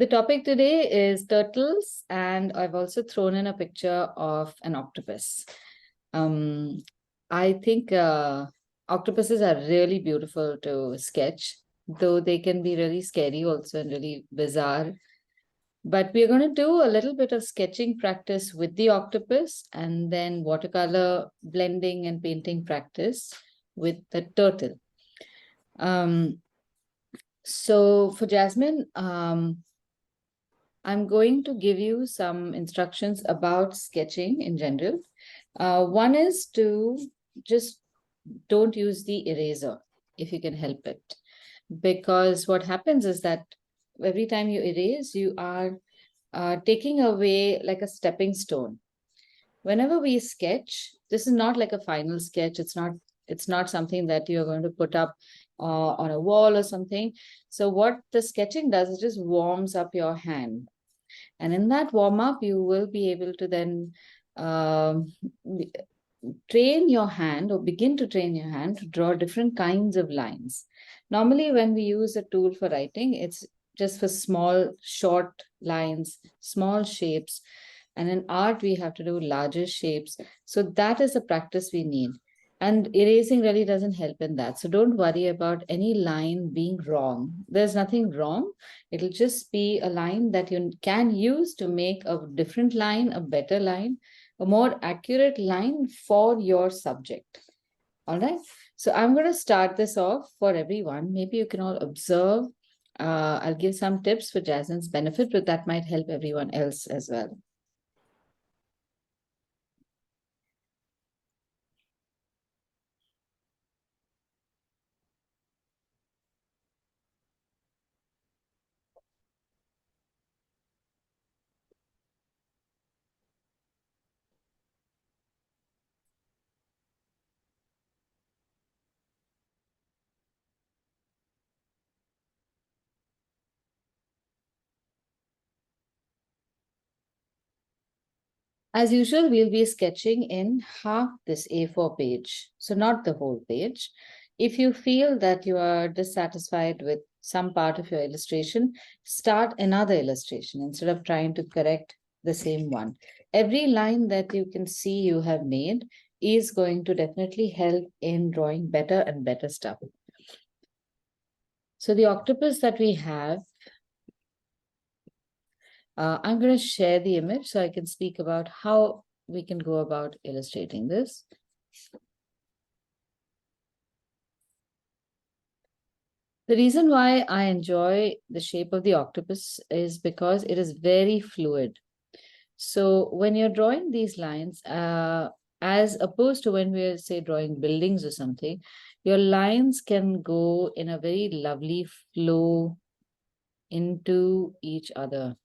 The topic today is turtles, and I've also thrown in a picture of an octopus. I think octopuses are really beautiful to sketch, though they can be really scary also and really bizarre. But we're going to do a little bit of sketching practice with the octopus and then watercolor blending and painting practice with the turtle. So for Jasmine, I'm going to give you some instructions about sketching in general. One is to just don't use the eraser if you can help it. Because what happens is that every time you erase, you are taking away like a stepping stone. Whenever we sketch, this is not like a final sketch. It's not something that you're going to put up on a wall or something. So what the sketching does is just warms up your hand. And in that warm up, you will be able to then train your hand or begin to train your hand to draw different kinds of lines. Normally, when we use a tool for writing, it's just for small, short lines, small shapes. And in art, we have to do larger shapes. So that is the practice we need. And erasing really doesn't help in that. So don't worry about any line being wrong. There's nothing wrong. It'll just be a line that you can use to make a different line, a better line, a more accurate line for your subject. All right. So I'm going to start this off for everyone. Maybe you can all observe. I'll give some tips for Jasmine's benefit, but that might help everyone else as well. As usual, we'll be sketching in half this A4 page, so not the whole page. If you feel that you are dissatisfied with some part of your illustration, start another illustration instead of trying to correct the same one. Every line that you can see you have made is going to definitely help in drawing better and better stuff. So the octopus that we have, I'm going to share the image so I can speak about how we can go about illustrating this. The reason why I enjoy the shape of the octopus is because it is very fluid. So when you're drawing these lines, as opposed to when we're, say, drawing buildings or something, your lines can go in a very lovely flow into each other.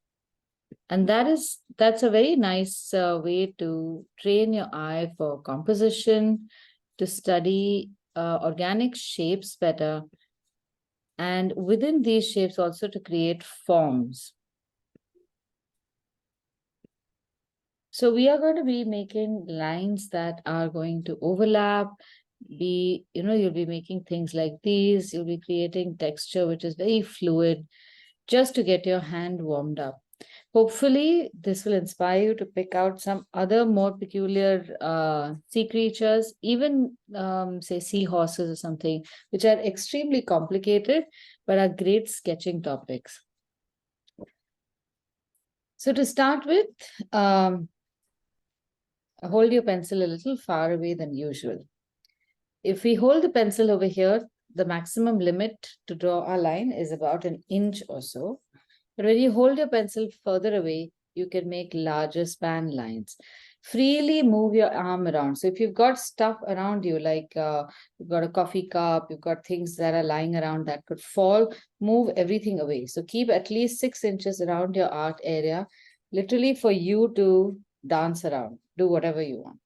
And that's a very nice way to train your eye for composition, to study organic shapes better, and within these shapes also to create forms. So we are going to be making lines that are going to overlap, you'll be making things like these, you'll be creating texture which is very fluid just to get your hand warmed up. Hopefully, this will inspire you to pick out some other more peculiar sea creatures, even say seahorses or something, which are extremely complicated, but are great sketching topics. So to start with, hold your pencil a little far away than usual. If we hold the pencil over here, the maximum limit to draw our line is about an inch or so. But when you hold your pencil further away, you can make larger span lines. Freely move your arm around. So if you've got stuff around you, like you've got a coffee cup, you've got things that are lying around that could fall, move everything away. So keep at least 6 inches around your art area, literally for you to dance around, do whatever you want.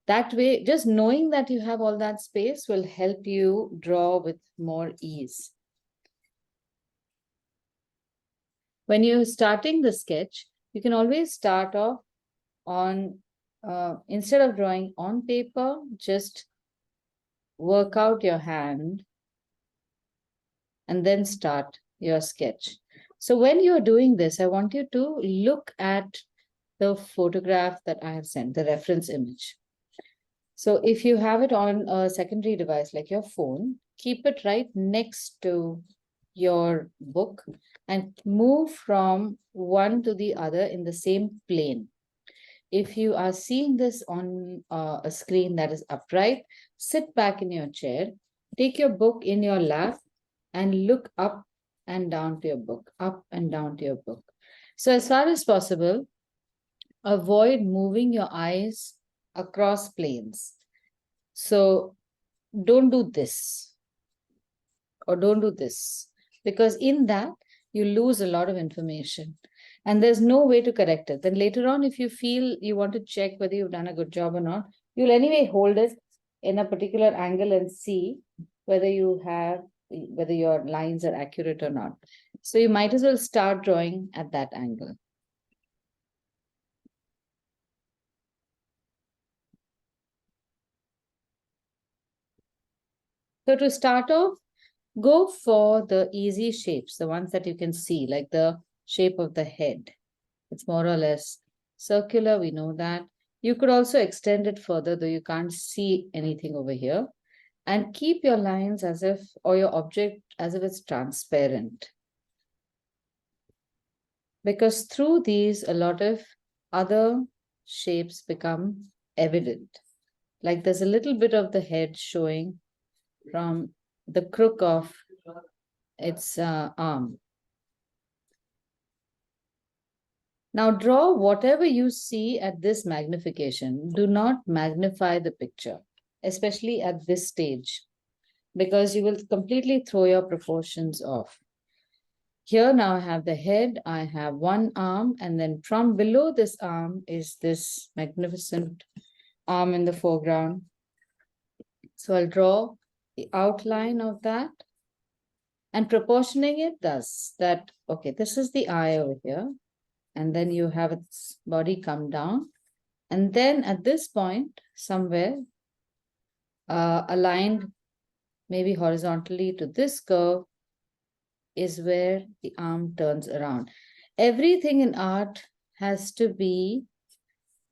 That way, just knowing that you have all that space will help you draw with more ease. When you're starting the sketch, you can always start off on, instead of drawing on paper, just work out your hand and then start your sketch. So when you're doing this, I want you to look at the photograph that I have sent, the reference image. So if you have it on a secondary device like your phone, keep it right next to your book and move from one to the other in the same plane. If you are seeing this on a screen that is upright, sit back in your chair, take your book in your lap, and look up and down to your book, up and down to your book. So, as far as possible, avoid moving your eyes across planes. So, don't do this or don't do this, because in that you lose a lot of information and there's no way to correct it. Then later on, if you feel you want to check whether you've done a good job or not, you'll anyway hold it in a particular angle and see whether whether your lines are accurate or not. So you might as well start drawing at that angle. So to start off, go for the easy shapes, the ones that you can see, like the shape of the head. It's more or less circular, we know that. You could also extend it further, though you can't see anything over here. And keep your lines as if, or your object as if it's transparent. Because through these, a lot of other shapes become evident. Like there's a little bit of the head showing from the crook of its arm. Now draw whatever you see at this magnification. Do not magnify the picture, especially at this stage, because you will completely throw your proportions off. Here now I have the head, I have one arm, and then from below this arm is this magnificent arm in the foreground. So I'll draw the outline of that and proportioning it thus that, okay, this is the eye over here. And then you have its body come down. And then at this point, somewhere aligned maybe horizontally to this curve is where the arm turns around. Everything in art has to be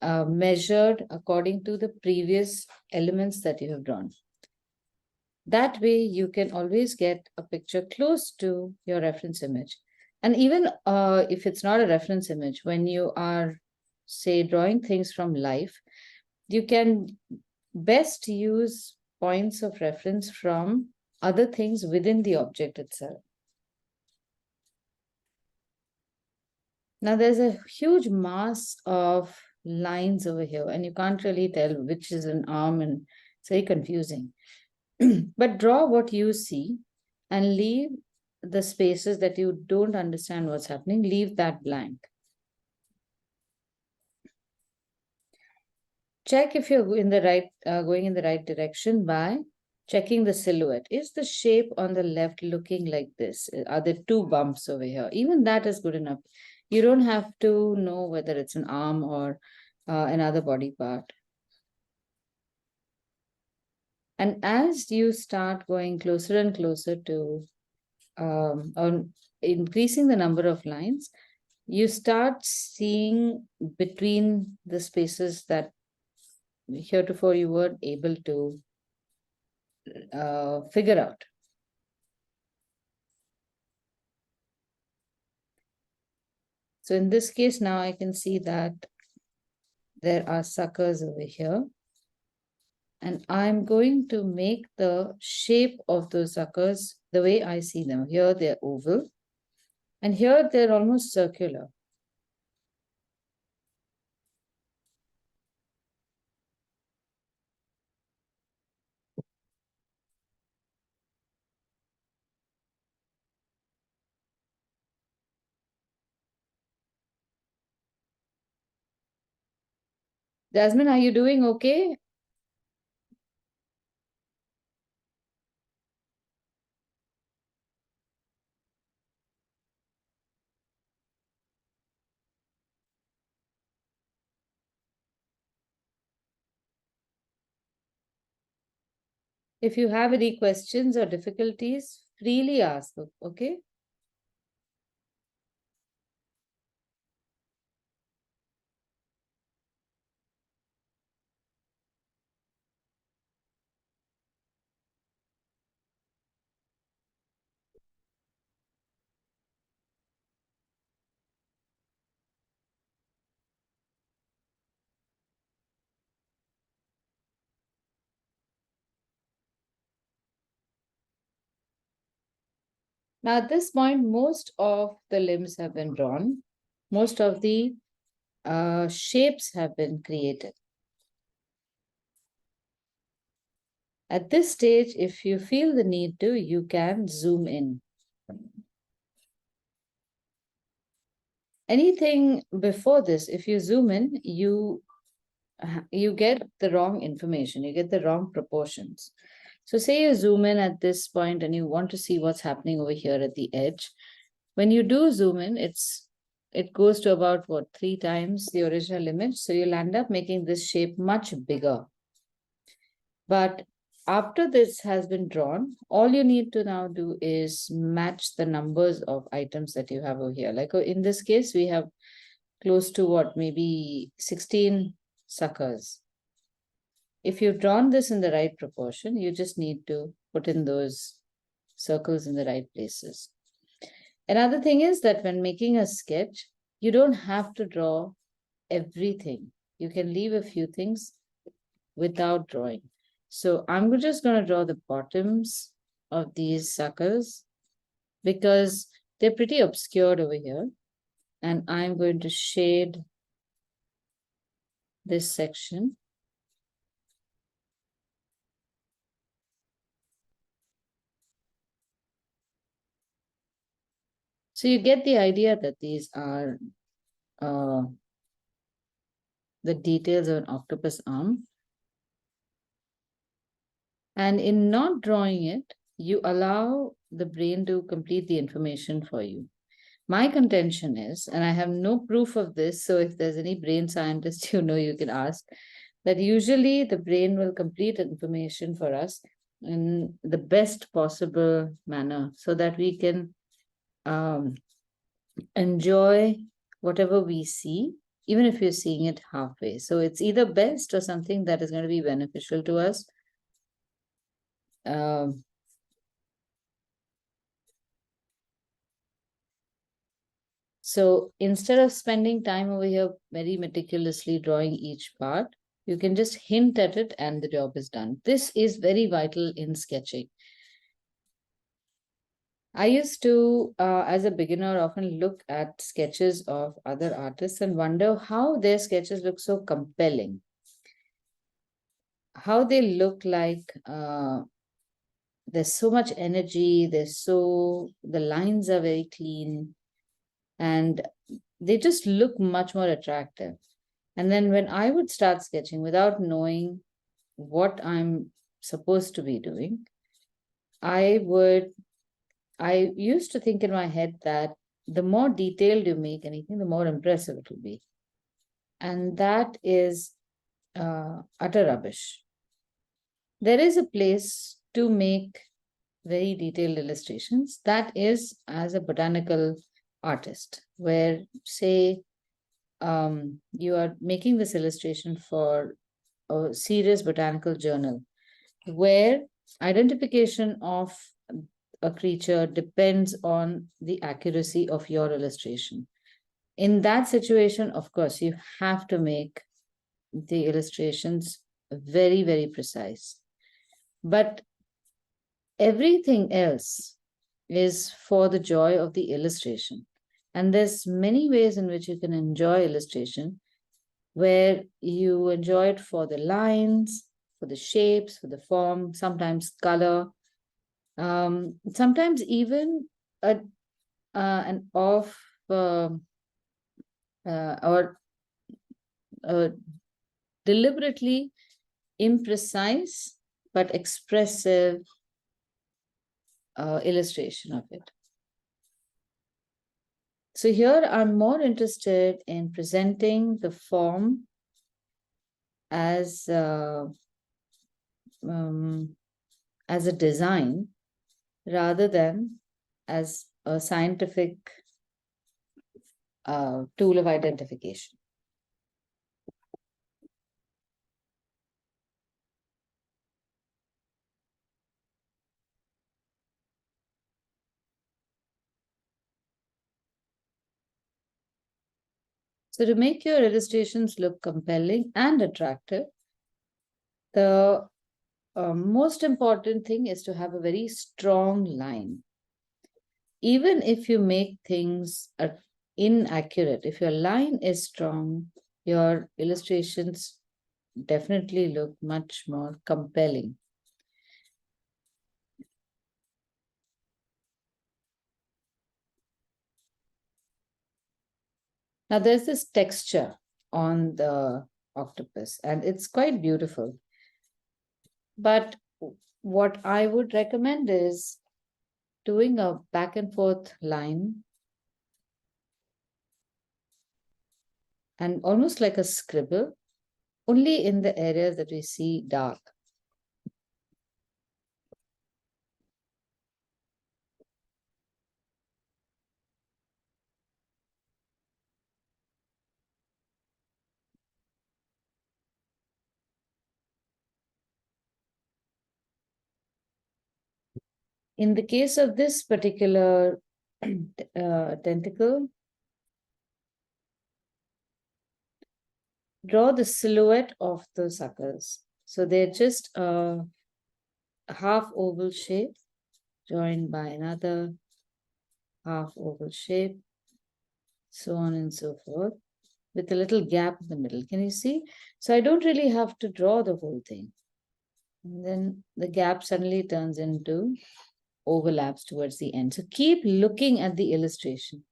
measured according to the previous elements that you have drawn. That way, you can always get a picture close to your reference image. And even if it's not a reference image, when you are, say, drawing things from life, you can best use points of reference from other things within the object itself. Now, there's a huge mass of lines over here, and you can't really tell which is an arm, and it's very confusing. But draw what you see and leave the spaces that you don't understand what's happening, leave that blank. Check if you're in the right, going in the right direction by checking the silhouette. Is the shape on the left looking like this? Are there two bumps over here? Even that is good enough. You don't have to know whether it's an arm or another body part. And as you start going closer and closer to on increasing the number of lines, you start seeing between the spaces that heretofore you weren't able to figure out. So in this case, now I can see that there are suckers over here. And I'm going to make the shape of those suckers the way I see them. Here they're oval, and here they're almost circular. Jasmine, are you doing okay? If you have any questions or difficulties, freely ask, okay? Now, at this point, most of the limbs have been drawn. Most of the shapes have been created. At this stage, if you feel the need to, you can zoom in. Anything before this, if you zoom in, you get the wrong information, you get the wrong proportions. So say you zoom in at this point and you want to see what's happening over here at the edge. When you do zoom in, it goes to about what, 3 times the original image. So you'll end up making this shape much bigger. But after this has been drawn, all you need to now do is match the numbers of items that you have over here. Like in this case, we have close to what, maybe 16 suckers. If you've drawn this in the right proportion, you just need to put in those circles in the right places. Another thing is that when making a sketch, you don't have to draw everything. You can leave a few things without drawing. So I'm just going to draw the bottoms of these suckers because they're pretty obscured over here. And I'm going to shade this section. So you get the idea that these are the details of an octopus arm. And in not drawing it, you allow the brain to complete the information for you. My contention is, and I have no proof of this, so if there's any brain scientist you can ask, that usually the brain will complete information for us in the best possible manner so that we can enjoy whatever we see, even if you're seeing it halfway. So it's either best or something that is going to be beneficial to us. So instead of spending time over here very meticulously drawing each part, you can just hint at it and the job is done. This is very vital in sketching. I used to, as a beginner, often look at sketches of other artists and wonder how their sketches look so compelling. How they look like there's so much energy, the lines are very clean, and they just look much more attractive. And then when I would start sketching without knowing what I'm supposed to be doing, I used to think in my head that the more detailed you make anything, the more impressive it will be. And that is utter rubbish. There is a place to make very detailed illustrations. That is as a botanical artist, where, say, you are making this illustration for a serious botanical journal, where identification of a creature depends on the accuracy of your illustration. In that situation, of course, you have to make the illustrations very, very precise. But everything else is for the joy of the illustration. And there's many ways in which you can enjoy illustration, where you enjoy it for the lines, for the shapes, for the form, sometimes color, sometimes even an off or deliberately imprecise but expressive illustration of it. So here I'm more interested in presenting the form as a design rather than as a scientific tool of identification. So to make your illustrations look compelling and attractive, the most important thing is to have a very strong line. even if you make things inaccurate, if your line is strong, your illustrations definitely look much more compelling. Now, there's this texture on the octopus, and it's quite beautiful. But what I would recommend is doing a back and forth line and almost like a scribble, only in the areas that we see dark. In the case of this particular tentacle, draw the silhouette of the suckers. So they're just a half oval shape joined by another half oval shape, so on and so forth, with a little gap in the middle. Can you see? So I don't really have to draw the whole thing. And then the gap suddenly turns into overlaps towards the end. So keep looking at the illustration.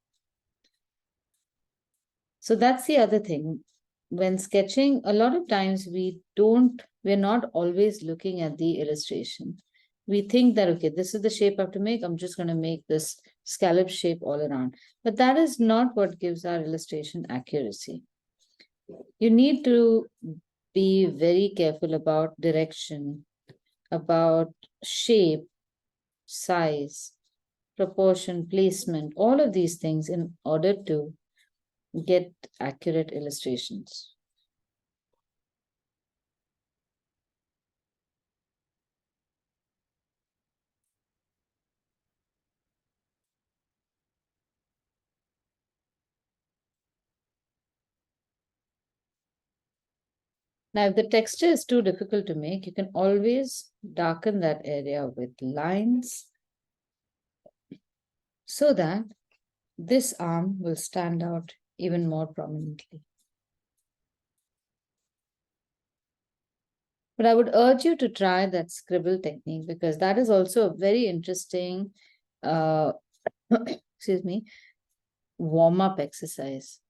So that's the other thing. When sketching, a lot of times we're not always looking at the illustration. We think that, okay, this is the shape I have to make. I'm just going to make this scallop shape all around. But that is not what gives our illustration accuracy. You need to be very careful about direction, about shape, size, proportion, placement, all of these things in order to get accurate illustrations. Now, if the texture is too difficult to make, you can always darken that area with lines so that this arm will stand out even more prominently. But I would urge you to try that scribble technique because that is also a very interesting, excuse me, warm-up exercise.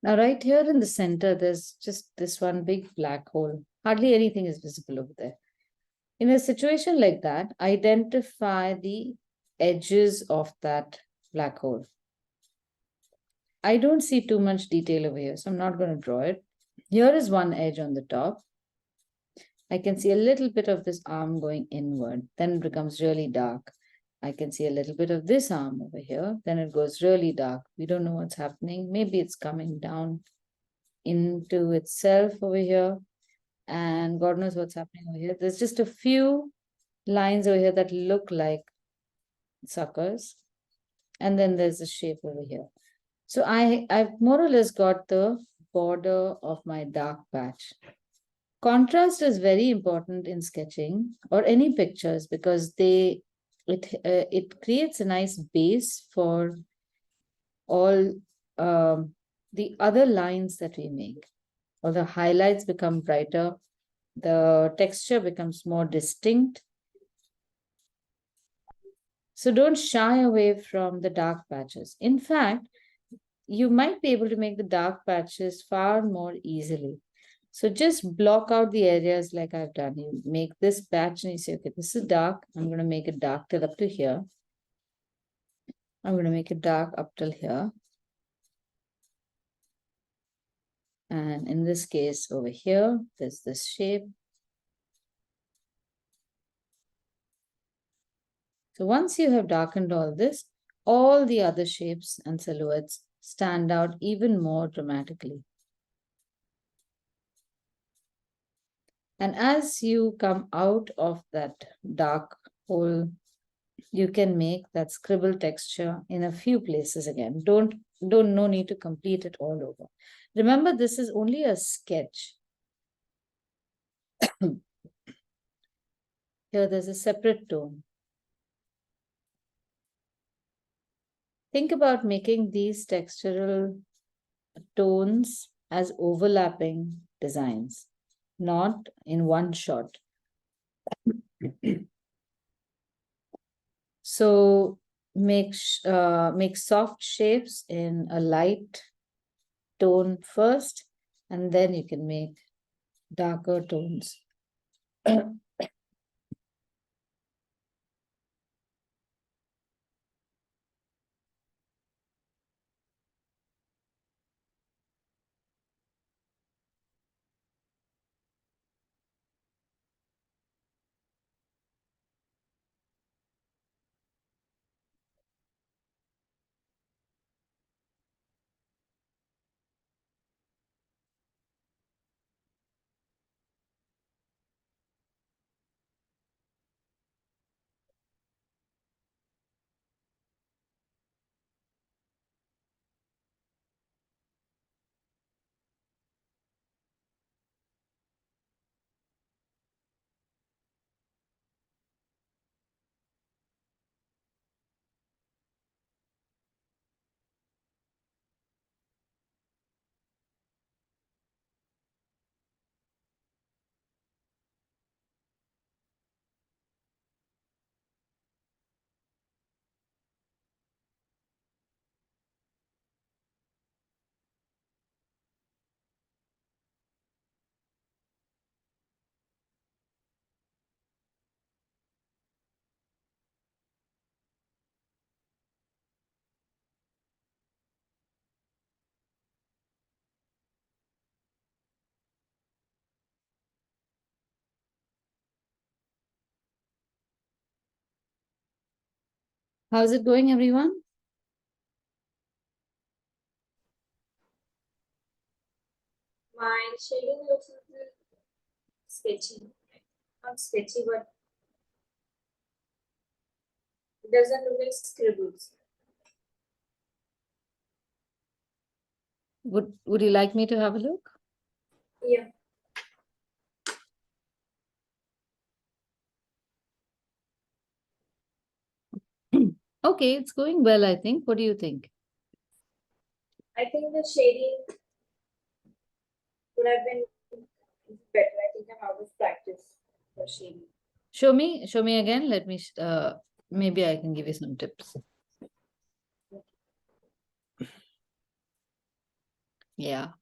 Now, right here in the center, there's just this one big black hole. Hardly anything is visible over there. In a situation like that, identify the edges of that black hole. I don't see too much detail over here, so I'm not going to draw it. Here is one edge on the top. I can see a little bit of this arm going inward. Then it becomes really dark. I can see a little bit of this arm over here. Then it goes really dark. We don't know what's happening. Maybe it's coming down into itself over here. And God knows what's happening over here. There's just a few lines over here that look like suckers. And then there's a shape over here. So I've more or less got the border of my dark patch. Contrast is very important in sketching or any pictures because it creates a nice base for all the other lines that we make. Or the highlights become brighter, the texture becomes more distinct. So don't shy away from the dark patches. In fact, you might be able to make the dark patches far more easily. So just block out the areas like I've done. You make this patch and you say, okay, this is dark. I'm going to make it dark till up to here. I'm going to make it dark up till here. And in this case over here, there's this shape. So once you have darkened all this, all the other shapes and silhouettes stand out even more dramatically. And as you come out of that dark hole, you can make that scribble texture in a few places again. No need to complete it all over. Remember, this is only a sketch. Here there's a separate tone. Think about making these textural tones as overlapping designs, not in one shot. So make soft shapes in a light tone first, and then you can make darker tones. How's it going, everyone? My shading looks a little sketchy. Not sketchy, but it doesn't look like scribbles. Would you like me to have a look? Yeah. Okay, it's going well, I think. What do you think? I think the shading would have been better. I think I'm out of practice for shading. Show me again. Let me, maybe I can give you some tips. Yeah.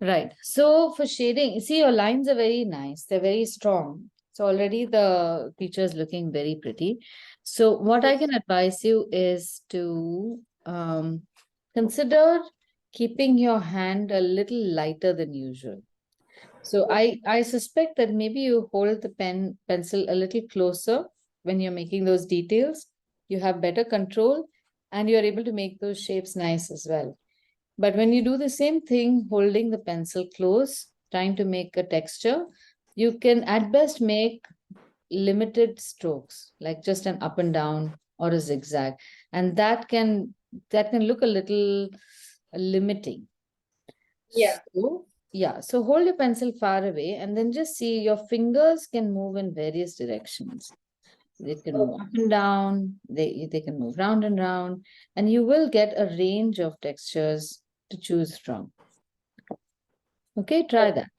Right. So for shading, you see your lines are very nice. They're very strong. So already the picture is looking very pretty. So what I can advise you is to consider keeping your hand a little lighter than usual. So I suspect that maybe you hold the pencil a little closer when you're making those details. You have better control and you're able to make those shapes nice as well. But when you do the same thing, holding the pencil close, trying to make a texture, you can at best make limited strokes, like just an up and down or a zigzag. And that can look a little limiting. Yeah. So, yeah, so hold your pencil far away and then just see your fingers can move in various directions. They can move Okay. up and down, they can move round and round, and you will get a range of textures to choose from. Okay, try that.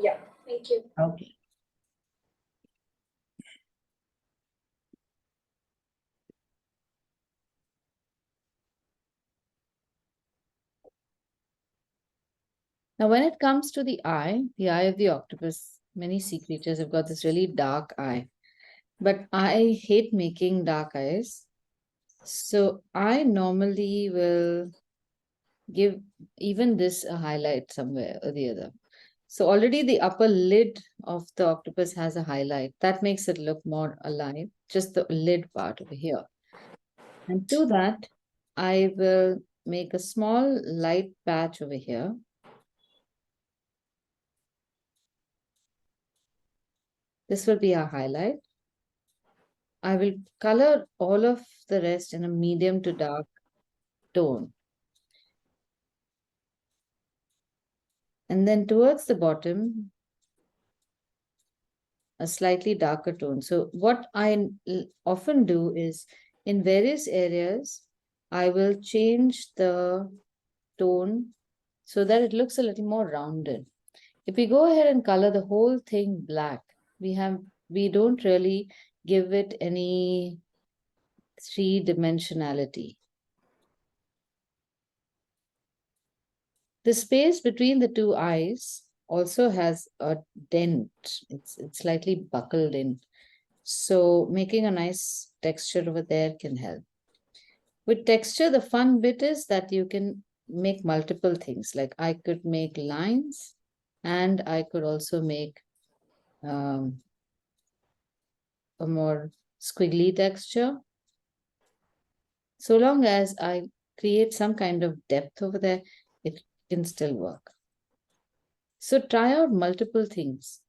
Yeah. Thank you. Okay. Now, when it comes to the eye of the octopus, many sea creatures have got this really dark eye. But I hate making dark eyes. So I normally will give even this a highlight somewhere or the other. So already the upper lid of the octopus has a highlight. That makes it look more alive, just the lid part over here. And to that, I will make a small light patch over here. This will be our highlight. I will color all of the rest in a medium to dark tone. And then towards the bottom, a slightly darker tone. So what I often do is in various areas, I will change the tone so that it looks a little more rounded. If we go ahead and color the whole thing black, we don't really give it any three-dimensionality. The space between the two eyes also has a dent. It's slightly buckled in. So making a nice texture over there can help. With texture, the fun bit is that you can make multiple things. Like I could make lines and I could also make a more squiggly texture. So long as I create some kind of depth over there, it can still work. So try out multiple things.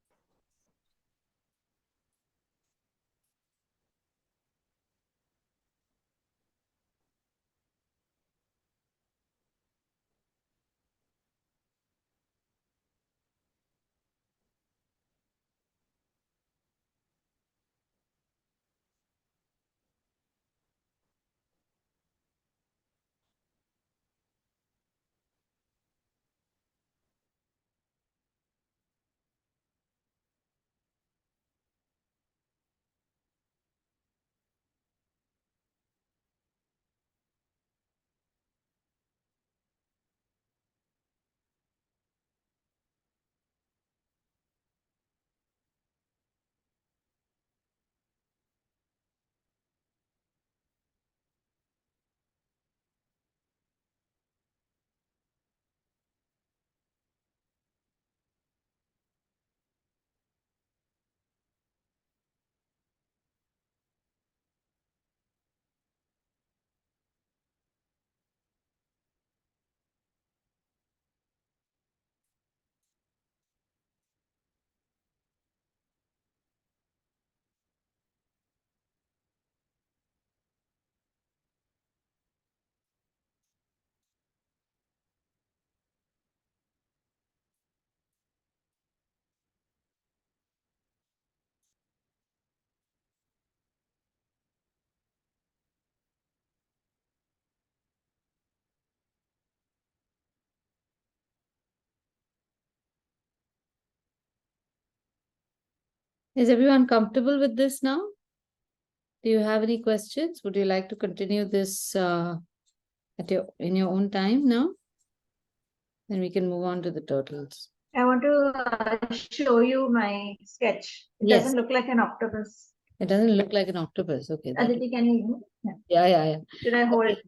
Is everyone comfortable with this now? Do you have any questions? Would you like to continue this in your own time now? Then we can move on to the turtles. I want to show you my sketch. It Yes. doesn't look like an octopus. It doesn't look like an octopus. Okay. Aditi, can you? Yeah. Should I hold it?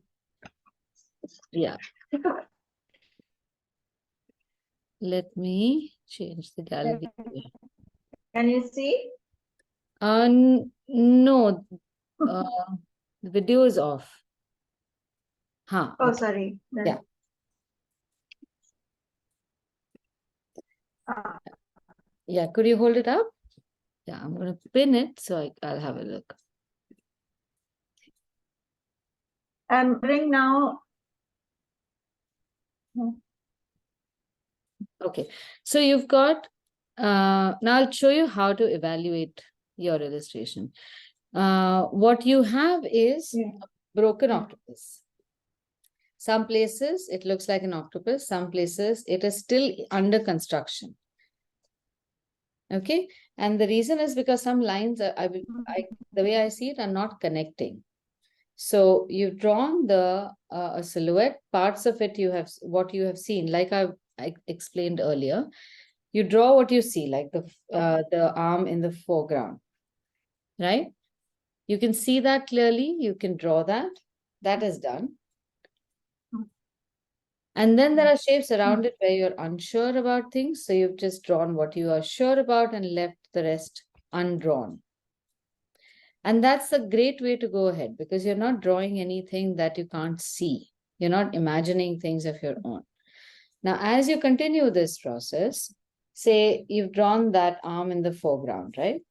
Yeah. Let me change the gallery. Can you see? No. The video is off. Huh. Oh, Okay. sorry. Yeah. Yeah. Could you hold it up? Yeah. I'm going to pin it so I'll have a look. I'm doing now. Okay. So you've got, now I'll show you how to evaluate your illustration. What you have is a broken octopus. Some places it looks like an octopus. Some places it is still under construction. Okay. And the reason is because some lines, the way I see it, are not connecting. So you've drawn a silhouette. Parts of it what you have seen, like I explained earlier. You draw what you see, like the arm in the foreground, right? You can see that clearly. You can draw that. That is done. And then there are shapes around it where you're unsure about things. So you've just drawn what you are sure about and left the rest undrawn. And that's a great way to go ahead because you're not drawing anything that you can't see. You're not imagining things of your own. Now, as you continue this process, say you've drawn that arm in the foreground, right?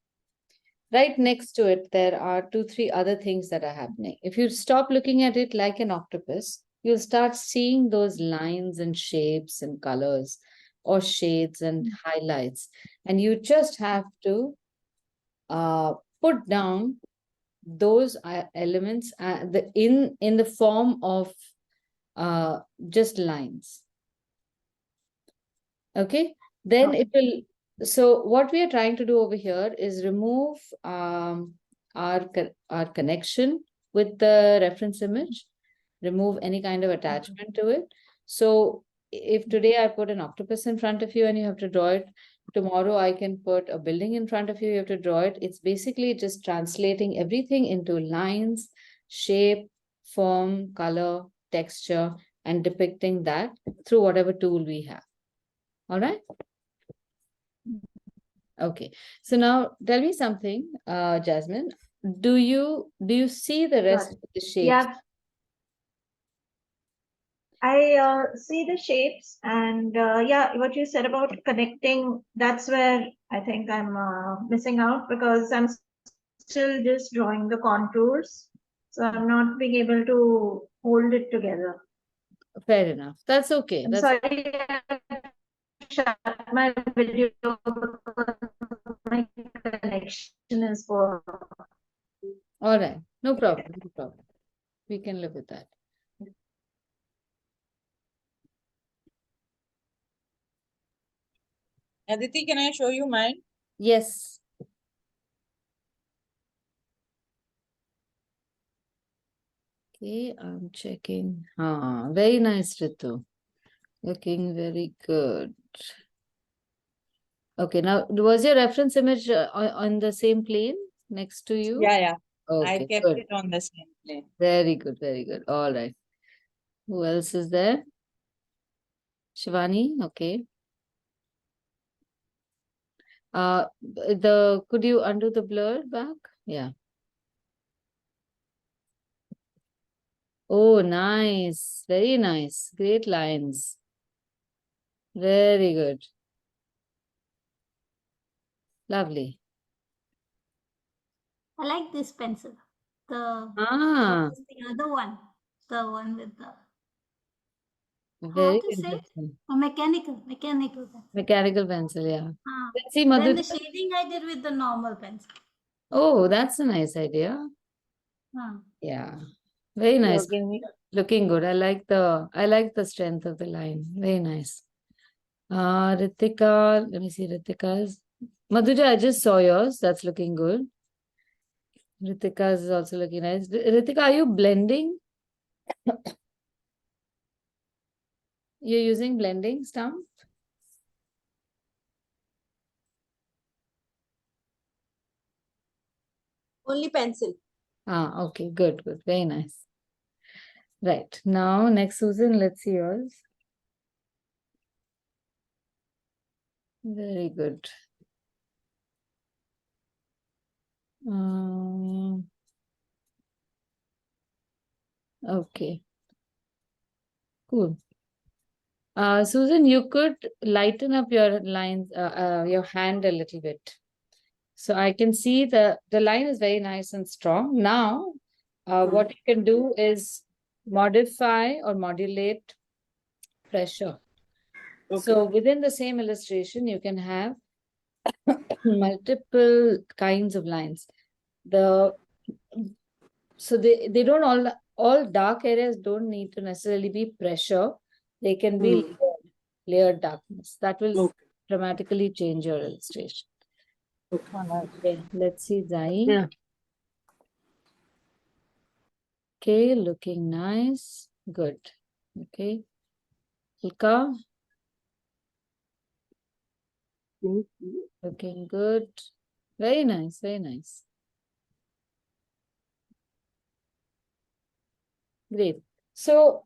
Right next to it, there are 2, 3 other things that are happening. If you stop looking at it like an octopus, you'll start seeing those lines and shapes and colors or shades and highlights. And you just have to put down those elements in the form of just lines. Okay, then it will. So what we are trying to do over here is remove our connection with the reference image, remove any kind of attachment to it. So if today I put an octopus in front of you and you have to draw it, tomorrow I can put a building in front of you, you have to draw it. It's basically just translating everything into lines, shape, form, color, texture, and depicting that through whatever tool we have. All right. Okay. So now tell me something, Jasmine. Do you see the rest of the shapes? Yeah. I see the shapes and yeah, what you said about connecting, that's where I think I'm missing out because I'm still just drawing the contours. So I'm not being able to hold it together. Fair enough. That's okay. I'm That's sorry, I shut my video because my connection is poor. all right. No problem. No problem. We can live with that. Aditi, can I show you mine? Yes. Okay, I'm checking. Very nice, Ritu. Looking very good. Okay, now was your reference image on the same plane next to you? Yeah. Okay, I kept good. it on the same plane. Very good, very good. All right. Who else is there? Shivani, okay. Could you undo the blur back? Yeah. Oh, nice. Very nice. Great lines. Very good. Lovely. I like this pencil. The Ah, what is the other one? The one with the very to say? interesting. A mechanical pencil. Mechanical pencil, yeah. Ah. Let's see, Then Madhu. the shading I did with the normal pencil. Oh, that's a nice idea. Ah. Yeah. Very nice. Looking Looking good. I like the strength of the line. Very nice. Ritika, let me see Ritika's. Madhuja, I just saw yours. That's looking good. Ritika's is also looking nice. Ritika, are you blending? You're using blending stump? only pencil. Okay, good, good. Very nice. Right. Now, next, Susan, let's see yours. Very good. Okay. Cool. Susan, you could lighten up your lines, your hand a little bit. So I can see the line is very nice and strong. Now, what you can do is modify or modulate pressure. Okay. So within the same illustration, you can have multiple kinds of lines. So they don't all dark areas don't need to necessarily be pressure. They can be layered darkness. That will dramatically change your illustration. Okay, let's see Zai. Yeah. Okay, looking nice. Good. Okay. Ilka, looking good. Very nice, very nice. Great. So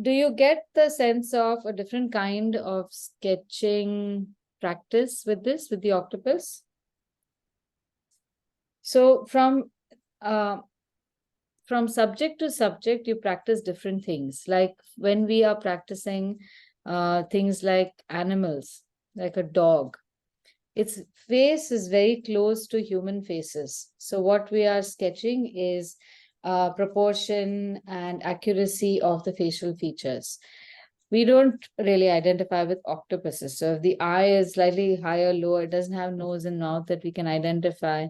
Do you get the sense of a different kind of sketching practice with this, with the octopus? So from subject to subject, you practice different things. Like when we are practicing things like animals, like a dog, its face is very close to human faces. So what we are sketching is proportion and accuracy of the facial features. We don't really identify with octopuses. So if the eye is slightly higher, lower, it doesn't have nose and mouth that we can identify.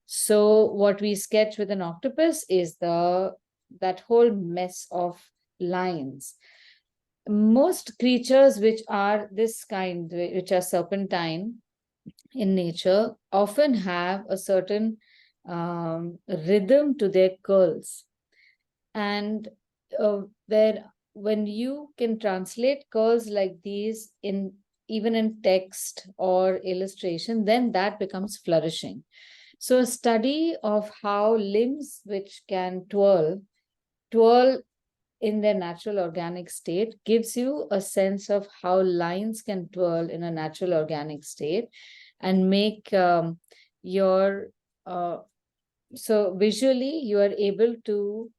So what we sketch with an octopus is that whole mess of lines. Most creatures which are this kind, which are serpentine in nature, often have a certain rhythm to their curls. And when you can translate curls like these in even in text or illustration, then that becomes flourishing. So a study of how limbs which can twirl in their natural organic state gives you a sense of how lines can twirl in a natural organic state and make your so visually you are able to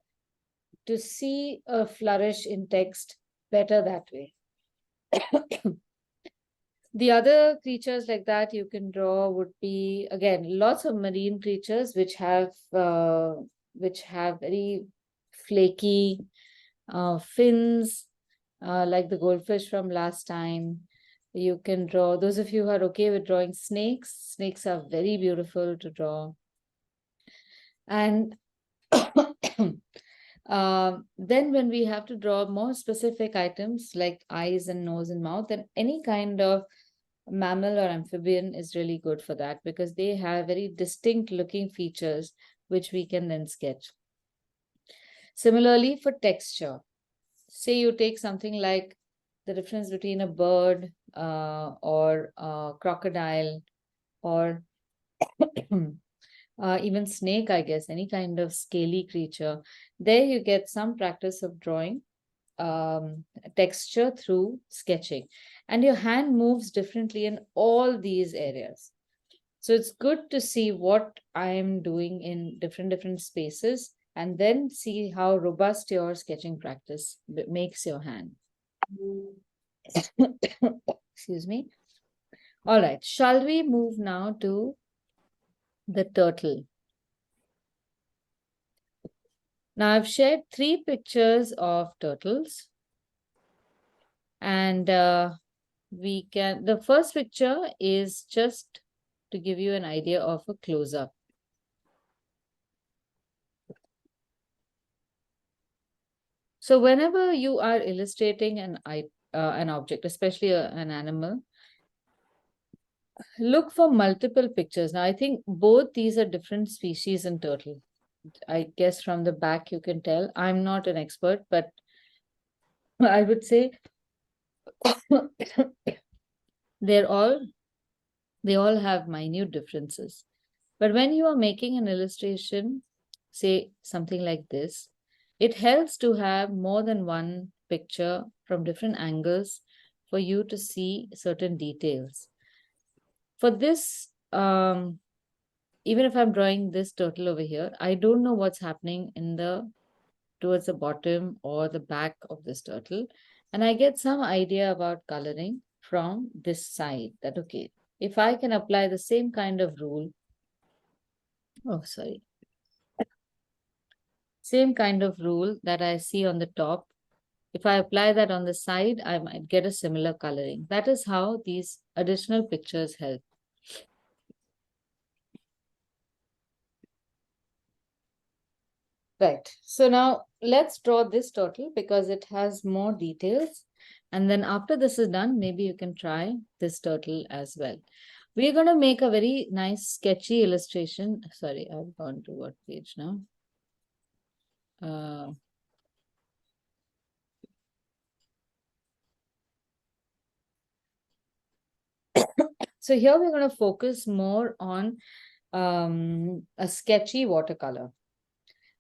see a flourish in text better that way. The other creatures like that you can draw would be, again, lots of marine creatures which have very flaky fins, like the goldfish from last time. You can draw, those of you who are okay with drawing snakes, snakes are very beautiful to draw. And then when we have to draw more specific items like eyes and nose and mouth, then any kind of mammal or amphibian is really good for that because they have very distinct looking features which we can then sketch. Similarly, for texture, say you take something like the difference between a bird or a crocodile or even snake, I guess, any kind of scaly creature. There you get some practice of drawing texture through sketching. And your hand moves differently in all these areas. So it's good to see what I am doing in different spaces and then see how robust your sketching practice makes your hand. Excuse me. All right, shall we move now to the turtle? Now I've shared 3 pictures of turtles, and the first picture is just to give you an idea of a close-up. So whenever you are illustrating an object, especially an animal, look for multiple pictures. Now I think both these are different species in turtle. I guess from the back you can tell. I'm not an expert, but I would say they all have minute differences. But when you are making an illustration, say something like this, it helps to have more than one picture from different angles for you to see certain details. For this, even if I'm drawing this turtle over here, I don't know what's happening towards the bottom or the back of this turtle. And I get some idea about coloring from this side that, okay, if I can apply the same kind of rule, same kind of rule that I see on the top, if I apply that on the side, I might get a similar coloring. That is how these additional pictures help. Right. So now let's draw this turtle because it has more details. And then after this is done, maybe you can try this turtle as well. We're going to make a very nice sketchy illustration. Sorry, I've gone to what page now? So here we're going to focus more on a sketchy watercolor.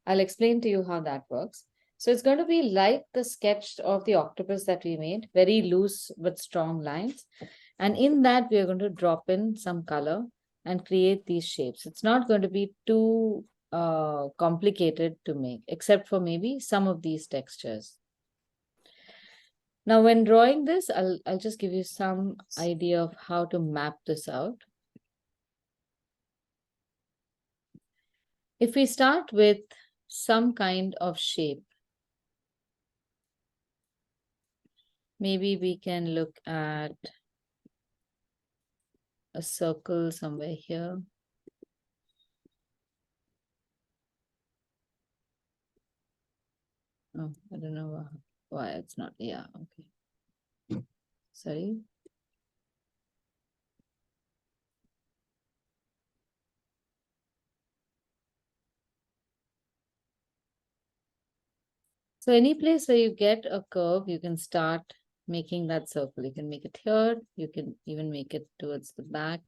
I'll explain to you how that works. So it's going to be like the sketch of the octopus that we made, very loose but strong lines. And in that, we are going to drop in some color and create these shapes. It's not going to be too complicated to make, except for maybe some of these textures. Now, when drawing this, I'll just give you some idea of how to map this out. If we start with some kind of shape, maybe we can look at a circle somewhere here. Oh, I don't know why it's not. Yeah, okay. Sorry. So any place where you get a curve, you can start making that circle. You can make it here. You can even make it towards the back.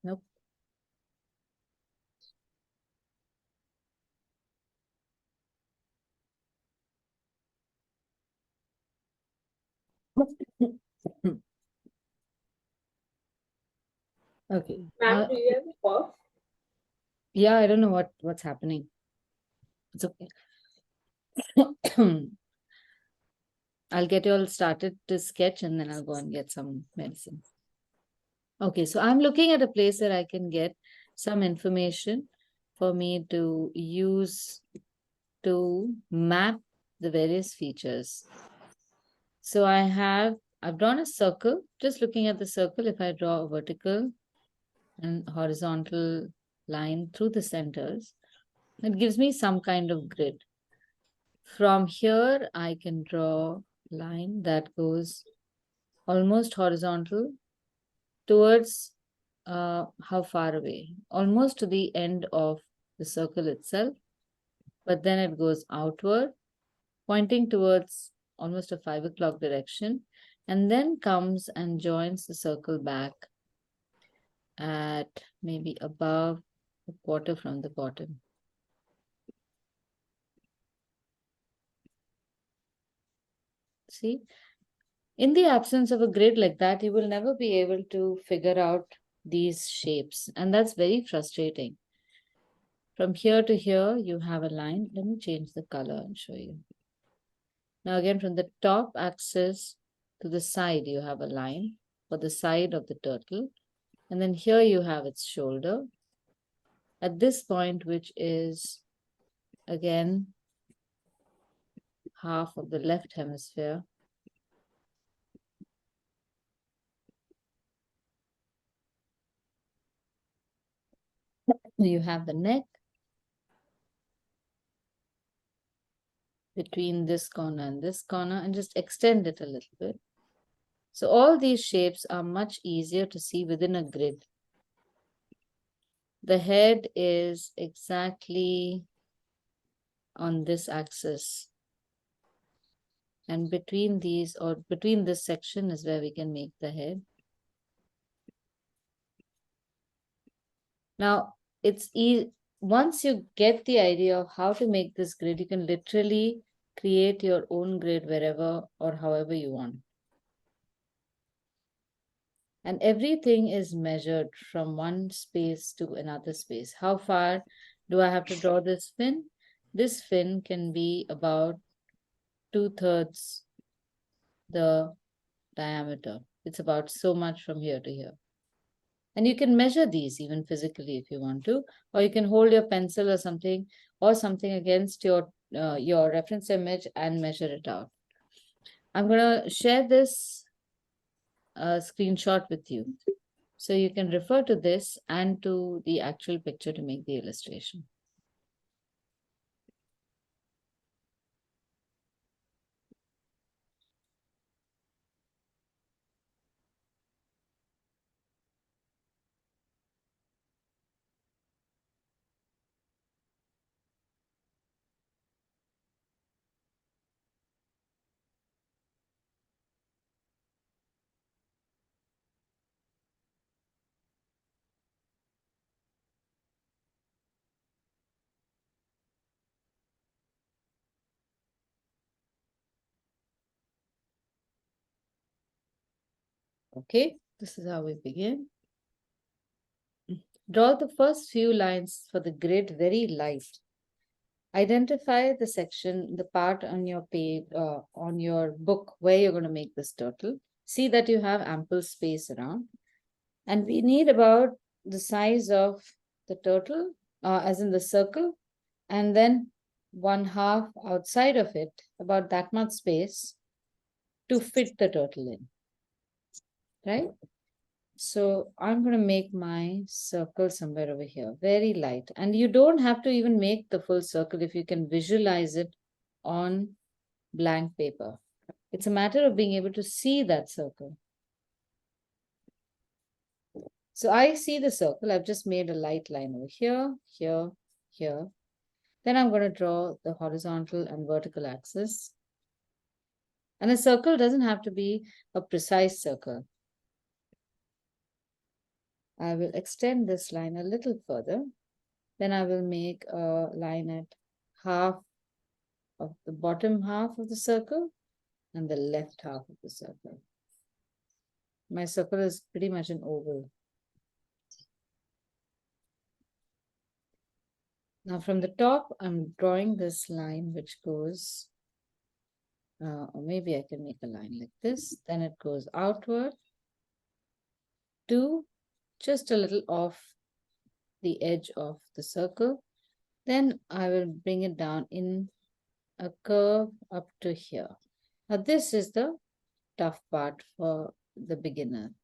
Nope. Okay. Ma'am, do you have a cough? Yeah, I don't know what's happening. It's okay. I'll get you all started to sketch and then I'll go and get some medicine. Okay, so I'm looking at a place where I can get some information for me to use to map the various features. So I've drawn a circle. Just looking at the circle, if I draw a vertical and horizontal line through the centers, it gives me some kind of grid. From here, I can draw a line that goes almost horizontal towards how far away? Almost to the end of the circle itself, but then it goes outward, pointing towards almost a 5 o'clock direction, and then comes and joins the circle back at maybe above a quarter from the bottom. See, in the absence of a grid like that, you will never be able to figure out these shapes, and that's very frustrating. From here to here, you have a line. Let me change the color and show you. Now again, from the top axis to the side, you have a line for the side of the turtle. And then here you have its shoulder. At this point, which is again half of the left hemisphere, you have the neck between this corner and this corner, and just extend it a little bit. So all these shapes are much easier to see within a grid. The head is exactly on this axis. And between these, or between this section, is where we can make the head. Now, it's easy. Once you get the idea of how to make this grid, you can literally create your own grid wherever or however you want. And everything is measured from one space to another space. How far do I have to draw this fin? This fin can be about 2/3 the diameter. It's about so much from here to here. And you can measure these even physically if you want to, or you can hold your pencil or something against your reference image and measure it out. I'm going to share this screenshot with you. So you can refer to this and to the actual picture to make the illustration. Okay, this is how we begin. Draw the first few lines for the grid very light. Identify the section, the part on your page, on your book where you're going to make this turtle. See that you have ample space around. And we need about the size of the turtle, as in the circle, and then 1/2 outside of it, about that much space to fit the turtle in, right? So I'm going to make my circle somewhere over here, very light. And you don't have to even make the full circle if you can visualize it on blank paper. It's a matter of being able to see that circle. So I see the circle. I've just made a light line over here, here, here. Then I'm going to draw the horizontal and vertical axis. And a circle doesn't have to be a precise circle. I will extend this line a little further. Then I will make a line at half of the bottom half of the circle and the left half of the circle. My circle is pretty much an oval. Now from the top, I'm drawing this line which goes, or maybe I can make a line like this. Then it goes outward to just a little off the edge of the circle. Then I will bring it down in a curve up to here. Now this is the tough part for the beginner.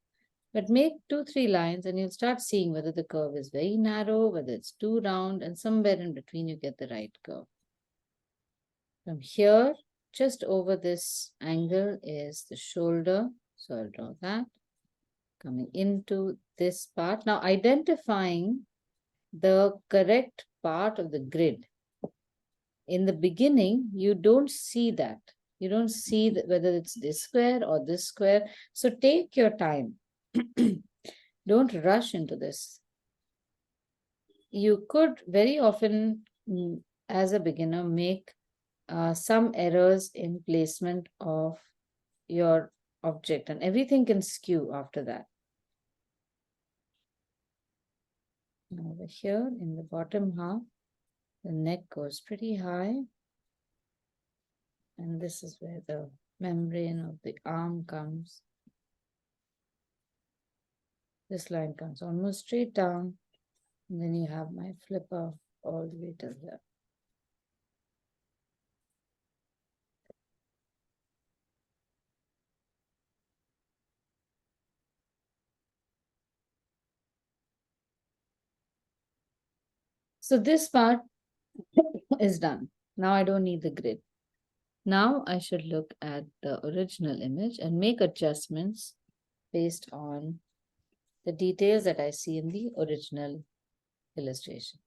But make 2-3 lines and you'll start seeing whether the curve is very narrow, whether it's too round, and somewhere in between you get the right curve. From here, just over this angle is the shoulder. So I'll draw that. Coming into this part. Now identifying the correct part of the grid. In the beginning, you don't see that. You don't see whether it's this square or this square. So take your time. Don't rush into this. You could very often, as a beginner, make some errors in placement of your object, and everything can skew after that. Over here in the bottom half, the neck goes pretty high. And this is where the membrane of the arm comes. This line comes almost straight down. And then you have my flipper all the way to here. So this part is done. Now I don't need the grid. Now I should look at the original image and make adjustments based on the details that I see in the original illustration.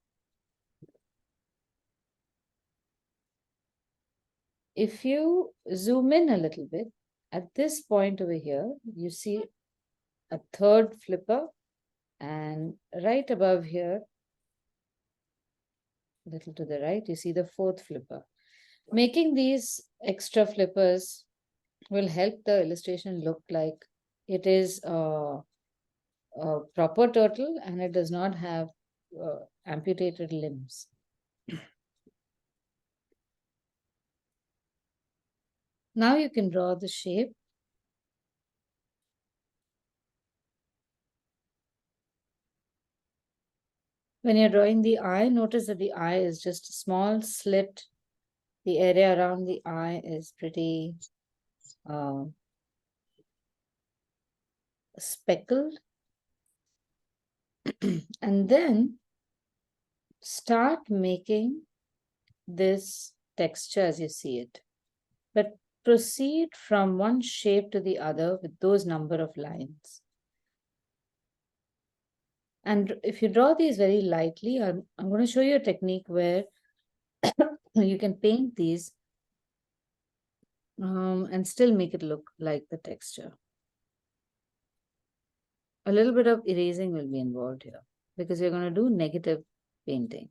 If you zoom in a little bit, at this point over here, you see a third flipper, and right above here, a little to the right, you see the fourth flipper. Making these extra flippers will help the illustration look like it is a proper turtle and it does not have amputated limbs. Now you can draw the shape. When you're drawing the eye, notice that the eye is just a small slit. The area around the eye is pretty speckled. And then start making this texture as you see it. But proceed from one shape to the other with those number of lines. And if you draw these very lightly, I'm going to show you a technique where you can paint these and still make it look like the texture. A little bit of erasing will be involved here because you're going to do negative painting.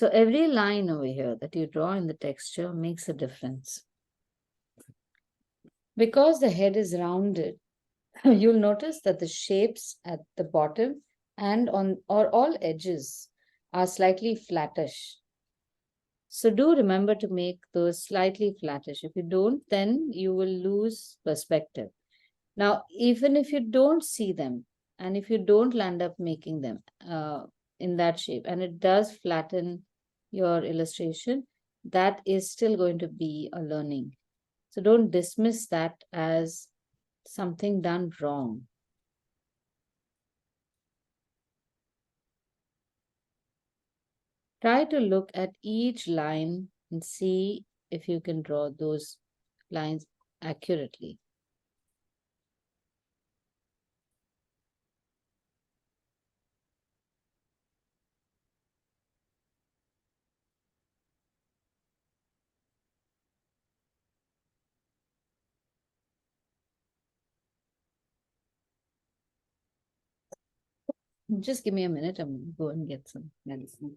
So every line over here that you draw in the texture makes a difference. Because the head is rounded, you'll notice that the shapes at the bottom and on or all edges are slightly flattish. So do remember to make those slightly flattish. If you don't, then you will lose perspective. Now, even if you don't see them, and if you don't land up making them in that shape, and it does flatten your illustration, that is still going to be a learning. So don't dismiss that as something done wrong. Try to look at each line and see if you can draw those lines accurately. Just give me a minute. I'm going to go and get some medicine.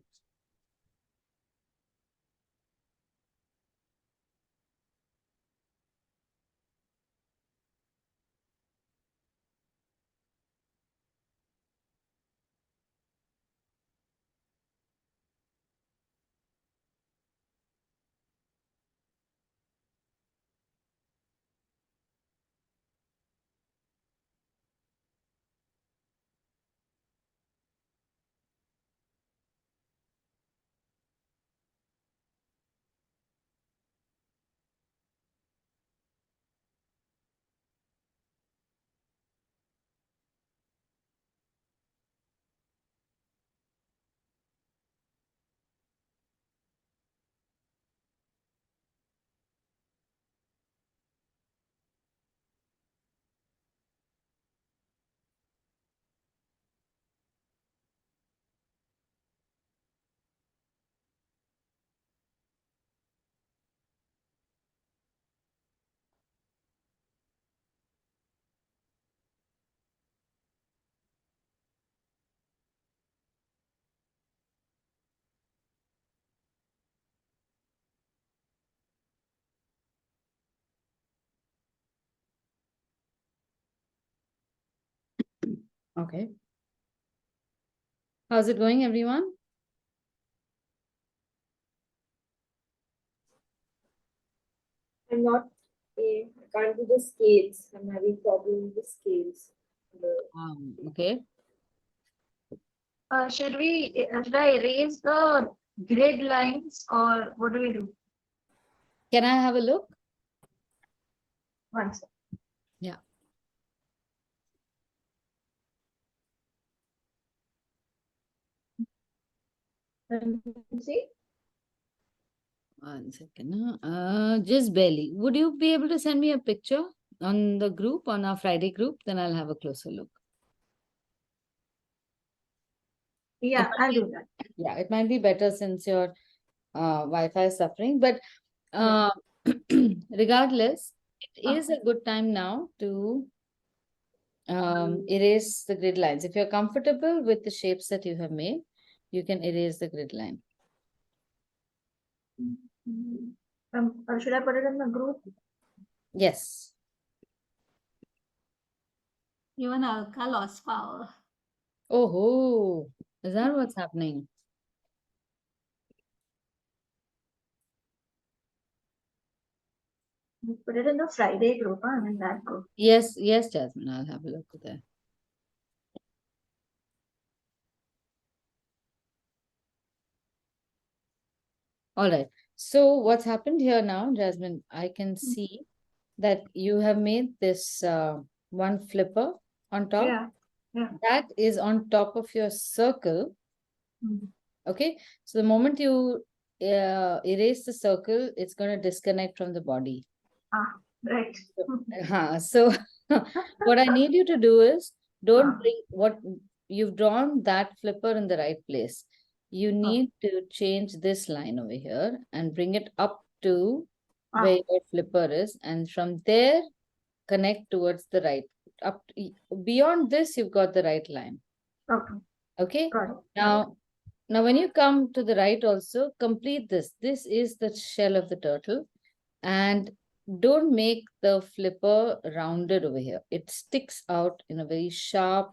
Okay. How's it going, everyone? I'm not I can't do the scales. I'm having problem with the scales. Okay. Should I erase the grid lines or what do we do? Can I have a look? One second. Yeah. See? One second. Just barely. Would you be able to send me a picture on the group, on our Friday group? Then I'll have a closer look. Yeah, I'll do that. Yeah, it might be better since your Wi-Fi is suffering. But regardless, it is a good time now to erase the grid lines. If you're comfortable with the shapes that you have made, you can erase the grid line. Should I put it in the group? Yes. Even Alka lost power. Oh, is that what's happening? Put it in the Friday group, I'm in that group. Yes, yes, Jasmine, I'll have a look there. All right. So what's happened here now, Jasmine, I can see that you have made this one flipper on top. Yeah. Yeah. That is on top of your circle. Mhm. Okay. So the moment you erase the circle, it's going to disconnect from the body. Right. So what I need you to do is don't Ah. bring what you've drawn that flipper in the right place. You need to change this line over here and bring it up to where your flipper is, and from there connect towards the right. Beyond this, you've got the right line. Okay. Okay. Got it. Now Now, when you come to the right also, complete this. This is the shell of the turtle. And don't make the flipper rounded over here. It sticks out in a very sharp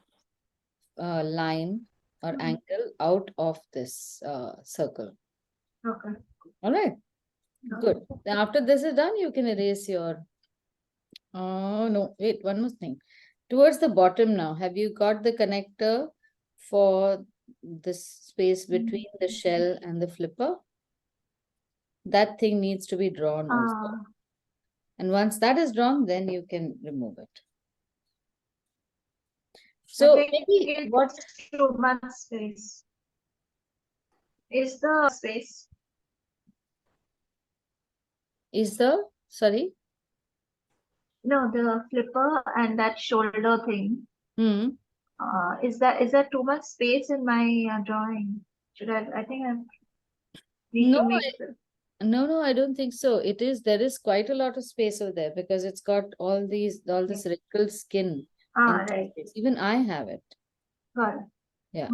line or angle out of this circle. Okay. All right. Good. Then after this is done, you can erase your. Oh, no. Wait, one more thing. Towards the bottom now, have you got the connector for this space between the shell and the flipper? That thing needs to be drawn also. And once that is drawn, then you can remove it. So maybe what too much space. Is the space? is the, sorry? No, the flipper and that shoulder thing. Hmm. Is that too much space in my drawing? Should I think I need No, to make the. no, I don't think so. There is quite a lot of space over there because it's got all this wrinkled skin. in Right. space. Even I have it. Got it. Yeah.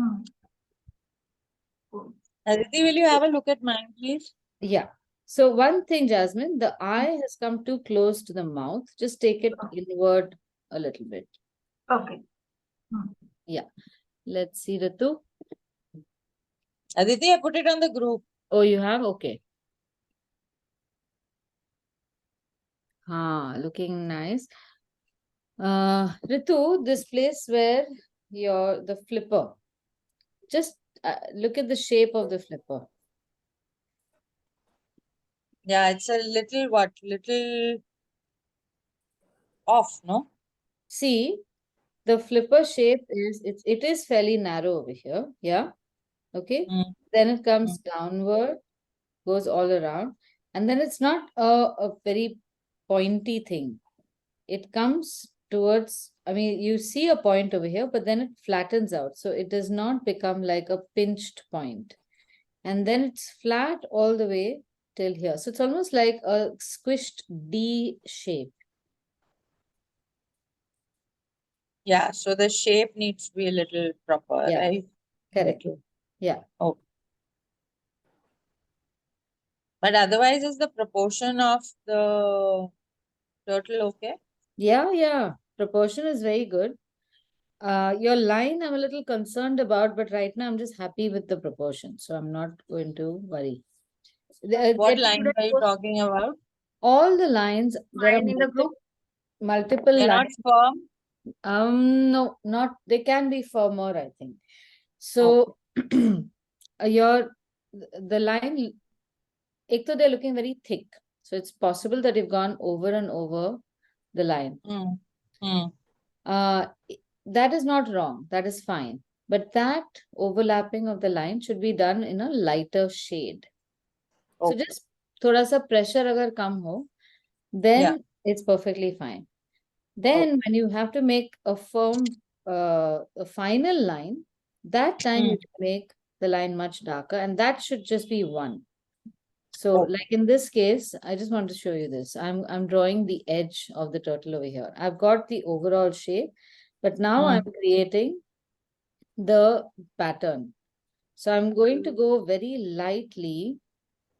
Cool. Aditi, will you have a look at mine, please? Yeah. So one thing, Jasmine, the eye has come too close to the mouth. Just take it inward a little bit. Okay. Yeah. Let's see, Ritu. Aditi, I put it on the group. Oh, you have? Okay. Looking nice. Ritu, this place where the flipper, just look at the shape of the flipper. Yeah, it's a little off, no? See, the flipper shape it is fairly narrow over here. Yeah. Okay. Mm. Then it comes downward, goes all around, and then it's not a very pointy thing. It comes towards, I mean, you see a point over here, but then it flattens out. So it does not become like a pinched point. And then it's flat all the way till here. So it's almost like a squished D shape. Yeah, so the shape needs to be a little proper, Yeah. right? Correct. Little. Yeah. Oh. But otherwise, is the proportion of the turtle okay? Yeah. Proportion is very good. Your line I'm a little concerned about, but right now I'm just happy with the proportion. So I'm not going to worry. What line are you talking about? All the lines, there are Mine in the group? multiple They're not lines. firm? No, they can be firmer, I think. So the line, they're looking very thick. So it's possible that you've gone over and over the line. That is not wrong. That is fine. But that overlapping of the line should be done in a lighter shade. So just thoda sa pressure agar kam ho, then it's perfectly fine. Then when you have to make a firm, a final line, that time you can make the line much darker, and that should just be one. So like in this case, I just want to show you this. I'm drawing the edge of the turtle over here. I've got the overall shape, but now I'm creating the pattern. So I'm going to go very lightly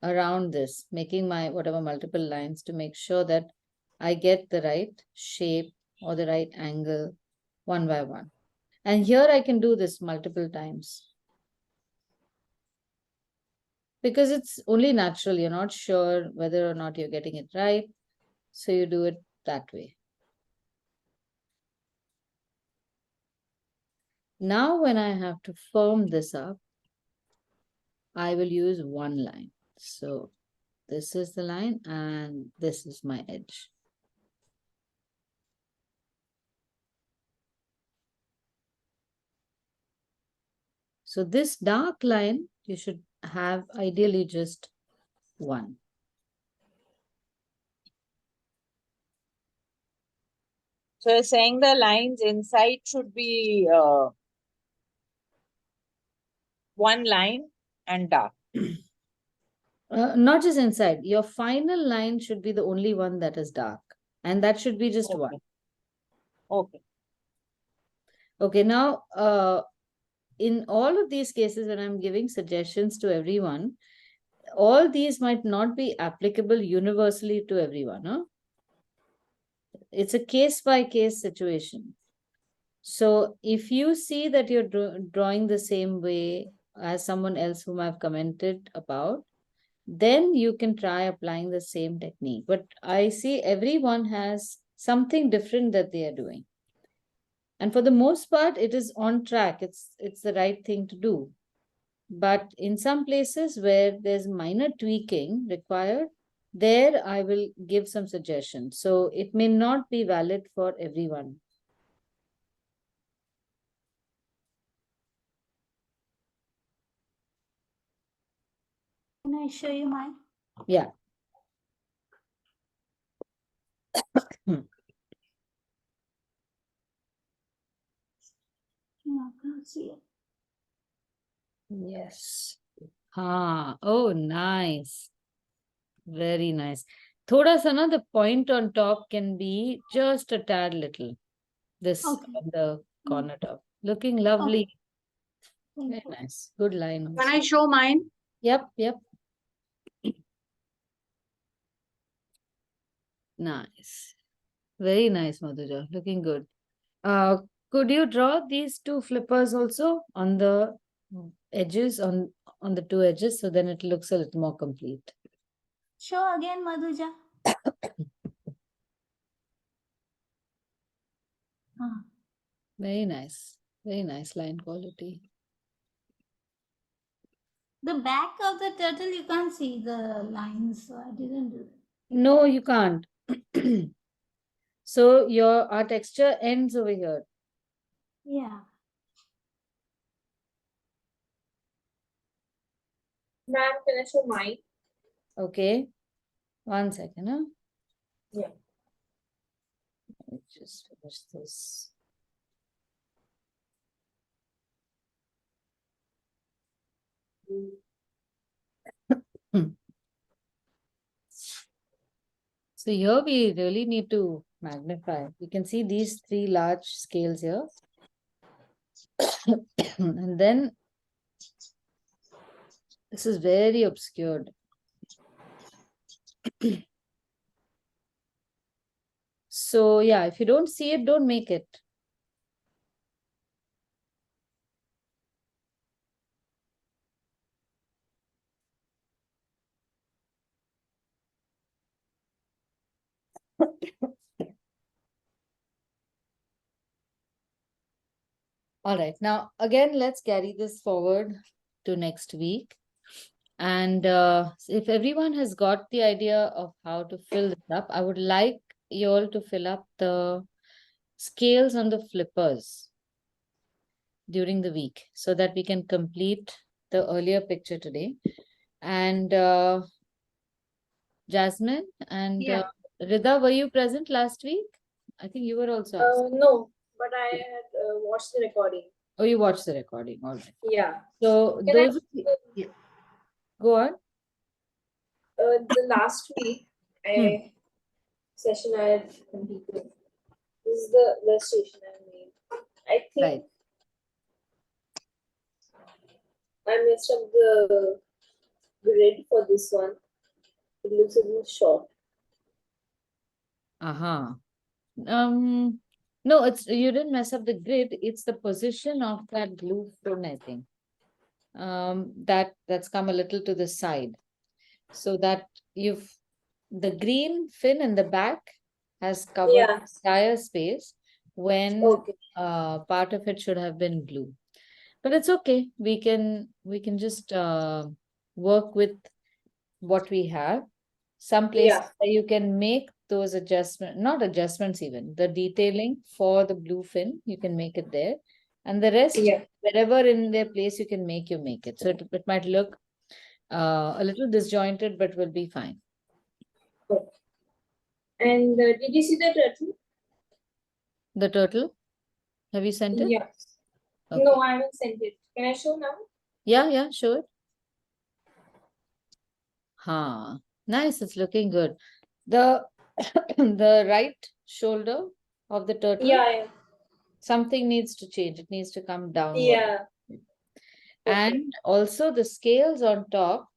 around this, making my whatever multiple lines to make sure that I get the right shape or the right angle one by one. And here I can do this multiple times. Because it's only natural, you're not sure whether or not you're getting it right. So you do it that way. Now when I have to firm this up, I will use one line. So this is the line and this is my edge. So this dark line, you should have ideally just one. So you're saying the lines inside should be one line and dark. Not just inside. Your final line should be the only one that is dark. And that should be just one. Okay. Okay, now in all of these cases, when I'm giving suggestions to everyone, all these might not be applicable universally to everyone. Huh? It's a case by case situation. So if you see that you're drawing the same way as someone else whom I've commented about, then you can try applying the same technique. But I see everyone has something different that they are doing. And for the most part, it is on track. It's the right thing to do. But in some places where there's minor tweaking required, there I will give some suggestions. So it may not be valid for everyone. Can I show you mine? Yeah. No, I can't see it. Yes. Oh, nice. Very nice. Thoda sa na, the point on top can be just a tad little. This Okay. on the corner top. Looking lovely. Thank Very you. nice. Good line. Can Also. I show mine? Yep, yep. Nice. Very nice, Madhuja. Looking good. Could you draw these two flippers also on the edges, on the two edges, so then it looks a little more complete? Show again, Madhuja. Ah, Very nice. Very nice line quality. the back of the turtle, you can't see the lines, so I didn't do that. No, you can't. So our texture ends over here. Yeah. Ma'am, can I show mine? Okay. 1 second, huh? Yeah. Let me just finish this. So here we really need to magnify. You can see these three large scales here. And then this is very obscured. So yeah, if you don't see it, don't make it. All right, now again, let's carry this forward to next week. And if everyone has got the idea of how to fill this up, I would like you all to fill up the scales on the flippers during the week so that we can complete the earlier picture today. And Jasmine and Yeah. Rida, were you present last week? I think you were also absent. No, but I had watched the recording. Oh, you watched the recording. All right. Yeah. So Can those I, yeah. Go on. the last week session I had completed. This is the illustration I made. I think Right. I messed up the grid for this one. It looks a little short. No, you didn't mess up the grid. It's the position of that blue fin, I think. That's come a little to the side, so that the green fin in the back has covered Yeah. the entire space when Okay. part of it should have been blue. But it's okay. We can just work with what we have. Some places Yeah. where you can make those not adjustments even, the detailing for the blue fin, you can make it there. And the rest, Yeah. wherever in their place you can make it. So it might look a little disjointed, but will be fine. Okay. And did you see the turtle? The turtle, have you sent it? Yeah. Okay. No, I haven't sent it. Can I show now? Yeah, sure. Nice, it's looking good. The the right shoulder of the turtle, Yeah. something needs to change. It needs to come downward. Yeah. And also the scales on top,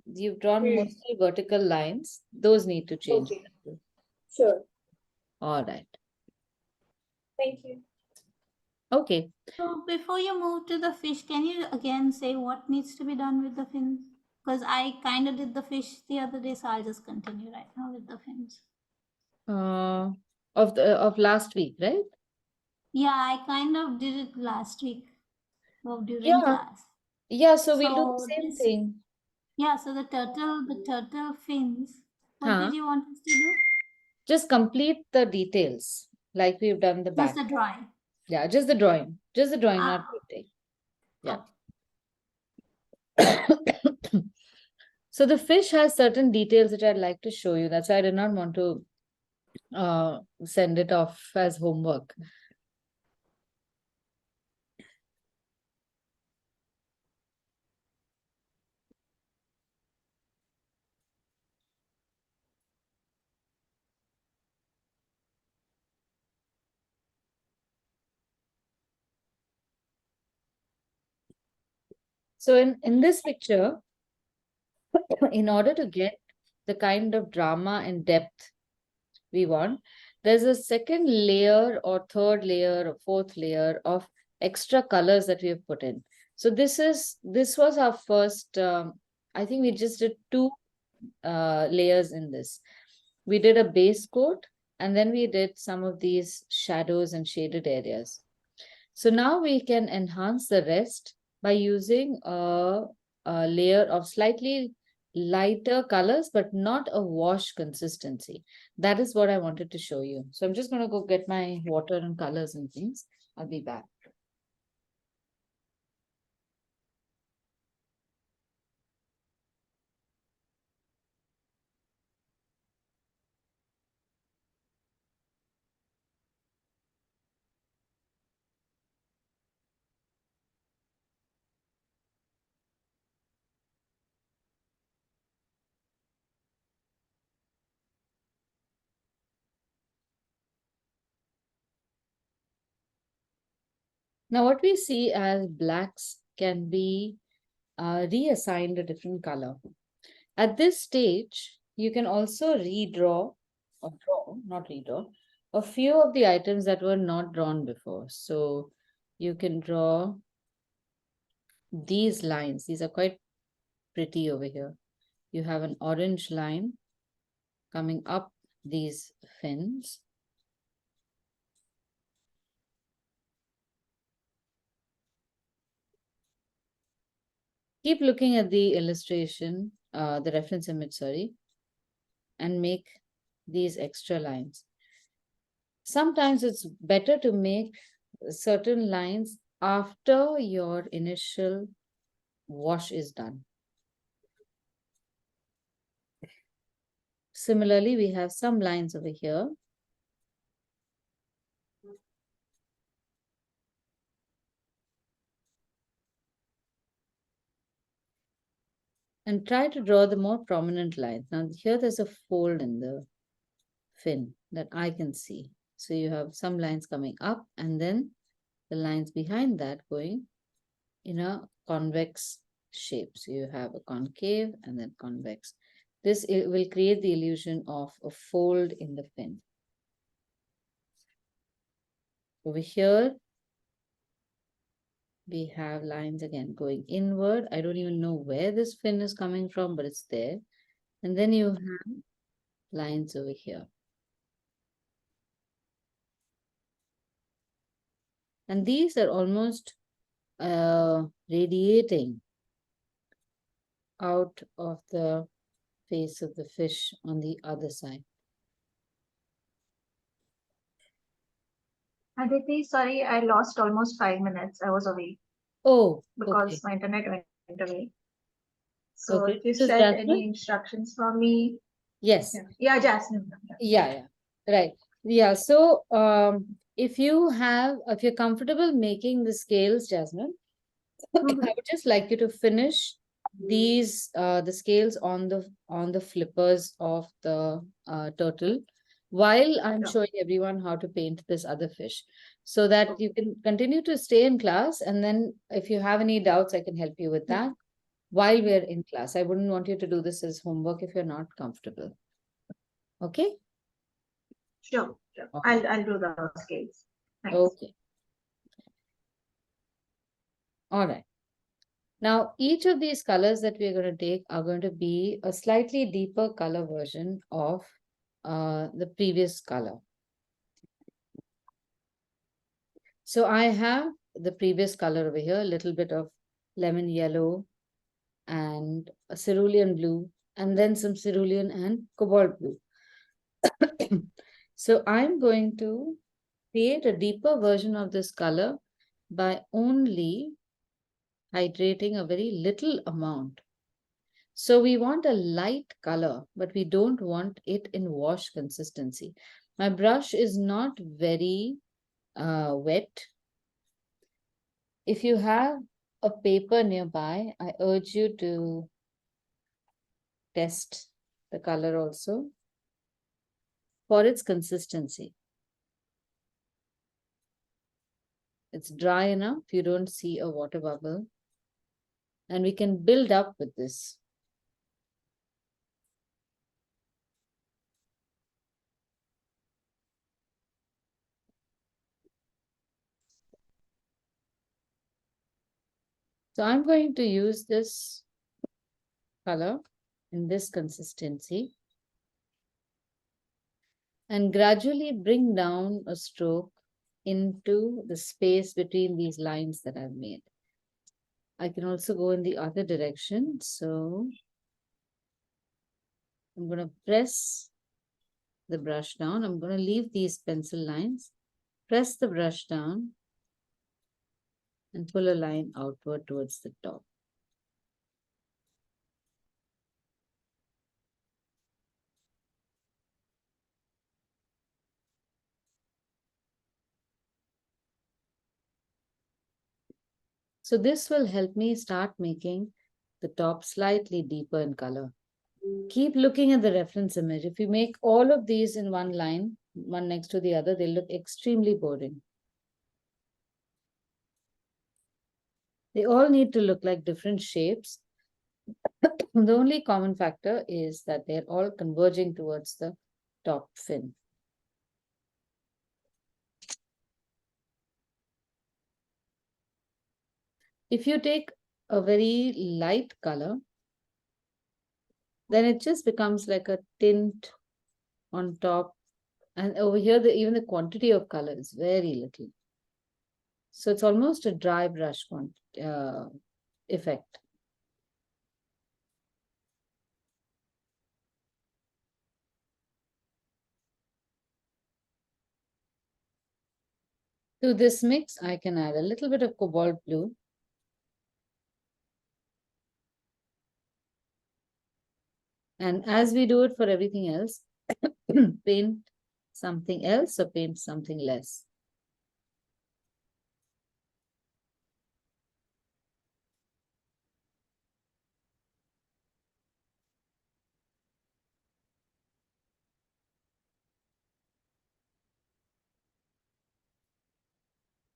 you've drawn Hmm. mostly vertical lines. Those need to change. Okay. Sure. All right. Thank you. Okay. So before you move to the fish, can you again say what needs to be done with the fins? Because I kind of did the fish the other day, so I'll just continue right now with the fins. Of last week, right? Yeah, I kind of did it last week during Yeah. class. Yeah, so we'll do the So same this- thing. Yeah, so the turtle fins. What Huh? did you want us to do? Just complete the details like we've done the back. Just the drawing. Yeah, just the drawing. Just the drawing, not Ah. painting. Yeah. So the fish has certain details which I'd like to show you. That's why I did not want to send it off as homework. So in this picture, in order to get the kind of drama and depth we want, there's a second layer or third layer or fourth layer of extra colors that we have put in. So this was our first, I think we just did two layers in this. We did a base coat and then we did some of these shadows and shaded areas. So now we can enhance the rest by using a layer of slightly lighter colors, but not a wash consistency. That is what I wanted to show you. So I'm just going to go get my water and colors and things. I'll be back. Now, what we see as blacks can be reassigned a different color. At this stage, you can also redraw, or draw, not redraw, a few of the items that were not drawn before. So you can draw these lines. These are quite pretty over here. You have an orange line coming up these fins. Keep looking at the illustration, the reference image, sorry, and make these extra lines. Sometimes it's better to make certain lines after your initial wash is done. Similarly, we have some lines over here. And try to draw the more prominent lines. Now here there's a fold in the fin that I can see. So you have some lines coming up and then the lines behind that going in a convex shape. So you have a concave and then convex. This will create the illusion of a fold in the fin. Over here, we have lines again going inward. I don't even know where this fin is coming from, but it's there. And then you have lines over here. And these are almost radiating out of the face of the fish on the other side. Aditi, sorry, I lost almost 5 minutes. I was away Oh, because okay. my internet went away. So Okay. if you This is set any Jasmine? instructions for me. Yes. Yeah, Jasmine. Yeah. Right. Yeah. So if you're comfortable making the scales, Jasmine, I would just like you to finish these the scales on the flippers of the turtle while I'm Sure. showing everyone how to paint this other fish. so that you can continue to stay in class. And then if you have any doubts, I can help you with that while we're in class. I wouldn't want you to do this as homework if you're not comfortable. Okay? Sure. Okay. I'll do the scales. Thanks. Okay. All right. Now, each of these colors that we're going to take are going to be a slightly deeper color version of the previous color. So I have the previous color over here, a little bit of lemon yellow and a cerulean blue, and then some cerulean and cobalt blue. So I'm going to create a deeper version of this color by only hydrating a very little amount. So we want a light color, but we don't want it in wash consistency. My brush is not very wet. If you have a paper nearby, I urge you to test the color also for its consistency. It's dry enough, you don't see a water bubble, and we can build up with this. So I'm going to use this color in this consistency and gradually bring down a stroke into the space between these lines that I've made. I can also go in the other direction. So I'm going to press the brush down. I'm going to leave these pencil lines, press the brush down, and pull a line outward towards the top. So this will help me start making the top slightly deeper in color. Keep looking at the reference image. If you make all of these in one line, one next to the other, they'll look extremely boring. They all need to look like different shapes. The only common factor is that they're all converging towards the top fin. If you take a very light color, then it just becomes like a tint on top. And over here, even the quantity of color is very little. So it's almost a dry brush effect. To this mix, I can add a little bit of cobalt blue. And as we do it for everything else, paint something else or paint something less.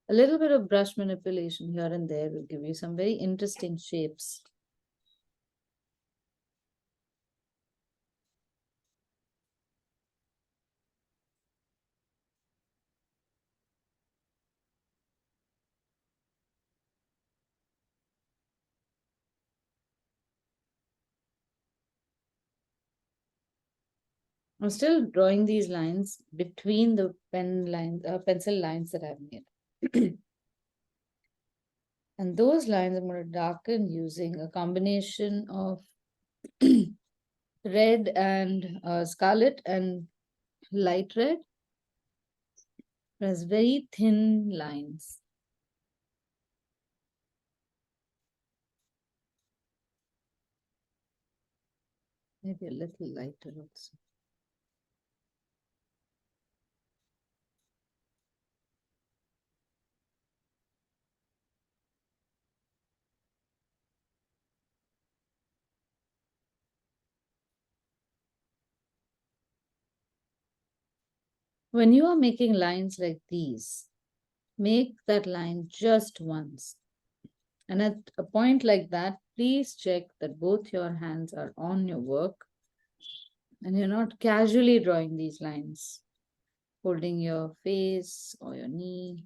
A little bit of brush manipulation here and there will give you some very interesting shapes. I'm still drawing these lines between the pencil lines that I've made. And those lines I'm going to darken using a combination of red and scarlet and light red. There's very thin lines. Maybe a little lighter also. When you are making lines like these, make that line just once. And at a point like that, please check that both your hands are on your work and you're not casually drawing these lines, holding your face or your knee.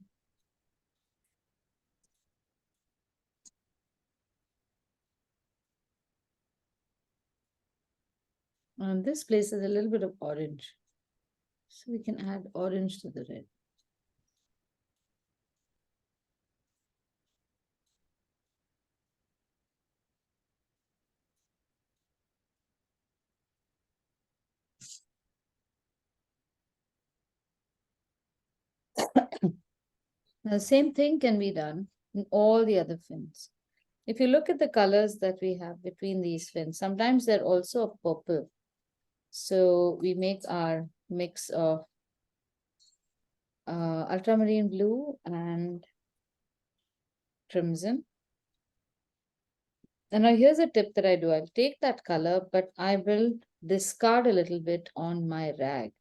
And this place is a little bit of orange. So we can add orange to the red. Now, the same thing can be done in all the other fins. If you look at the colors that we have between these fins, sometimes they're also a purple. So we make our mix of ultramarine blue and crimson. And now here's a tip that I do. I'll take that color, but I will discard a little bit on my rag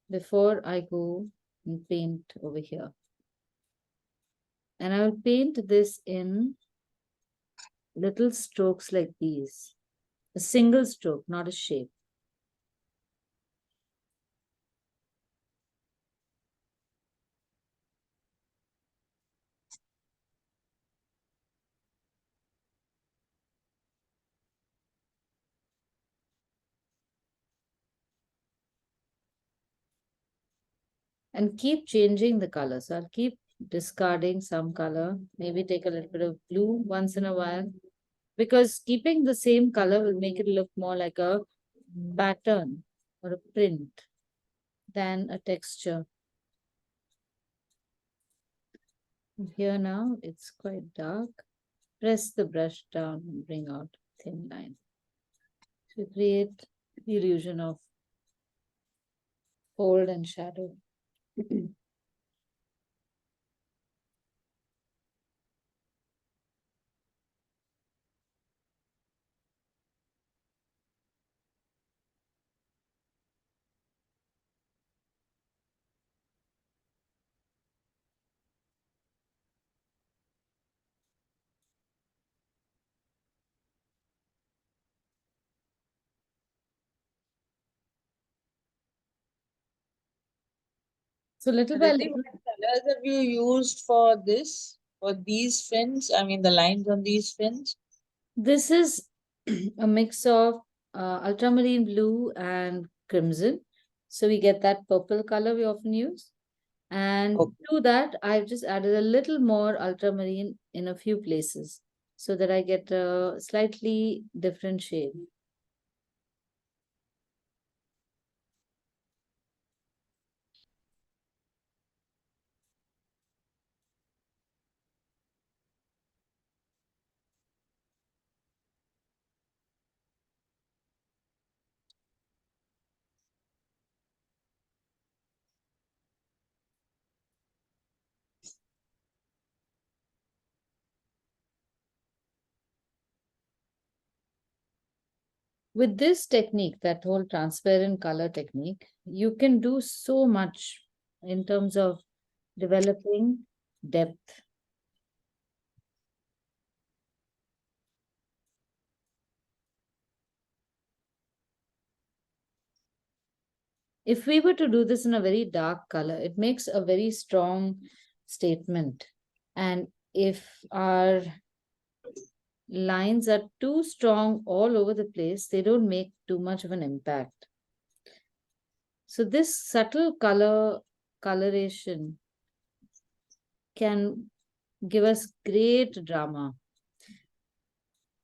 before I go and paint over here. And I will paint this in little strokes like these. A single stroke, not a shape. And keep changing the color. So I'll keep discarding some color, maybe take a little bit of blue once in a while, because keeping the same color will make it look more like a pattern or a print than a texture. Here now it's quite dark. Press the brush down and bring out a thin line to create the illusion of fold and shadow. So little by Aditi, little, what colors have you used for this, for these fins? I mean, the lines on these fins? this is a mix of ultramarine blue and crimson. So we get that purple color we often use. And Okay. to that, I've just added a little more ultramarine in a few places so that I get a slightly different shade. With this technique, that whole transparent color technique, you can do so much in terms of developing depth. If we were to do this in a very dark color, it makes a very strong statement. And if our lines are too strong all over the place, they don't make too much of an impact. So this subtle coloration can give us great drama.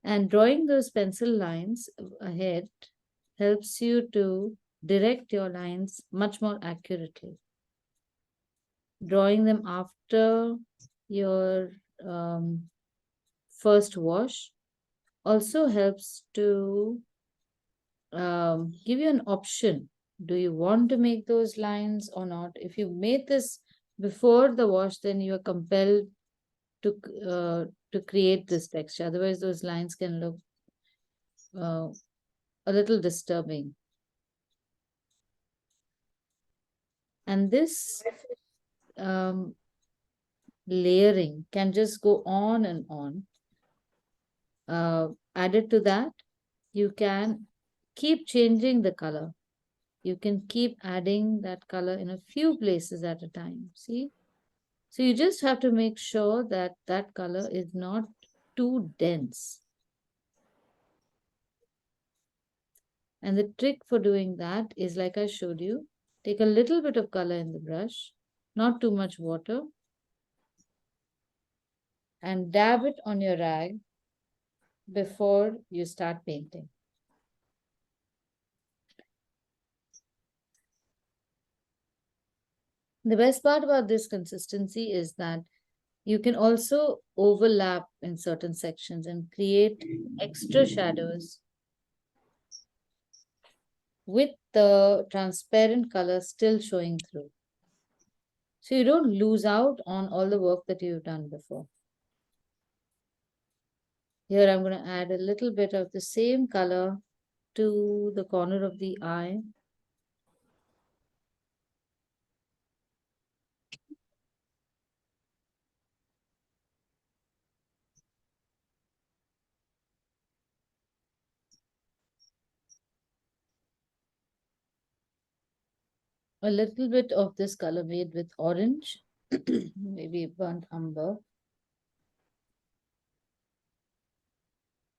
And drawing those pencil lines ahead helps you to direct your lines much more accurately. Drawing them after your first wash also helps to give you an option. Do you want to make those lines or not? If you made this before the wash, then you are compelled to create this texture. Otherwise, those lines can look a little disturbing. And this layering can just go on and on. Added to that, you can keep changing the color. You can keep adding that color in a few places at a time. See? So you just have to make sure that that color is not too dense. And the trick for doing that is, like I showed you, take a little bit of color in the brush, not too much water, and dab it on your rag before you start painting. The best part about this consistency is that you can also overlap in certain sections and create extra shadows with the transparent color still showing through. So you don't lose out on all the work that you've done before. Here I'm going to add a little bit of the same color to the corner of the eye. A little bit of this color made with orange, maybe burnt umber.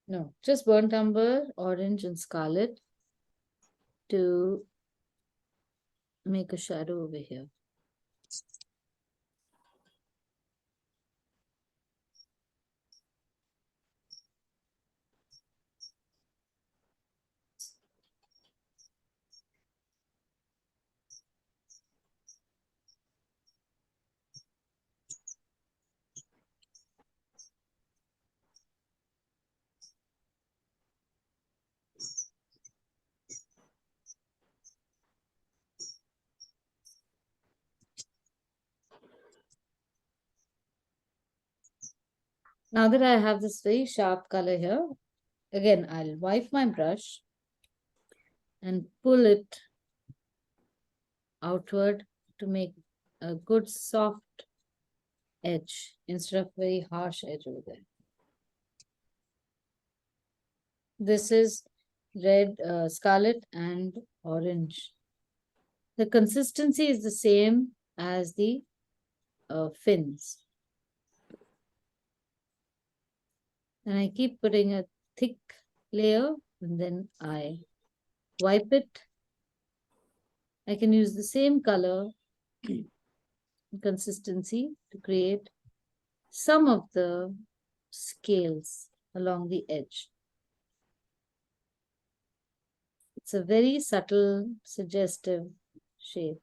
No, just burnt umber, orange and scarlet to make a shadow over here. Now that I have this very sharp color here, again, I'll wipe my brush and pull it outward to make a good soft edge instead of very harsh edge over there. This is red, scarlet and orange. The consistency is the same as the fins. And I keep putting a thick layer and then I wipe it. I can use the same color consistency to create some of the scales along the edge. It's a very subtle, suggestive shape.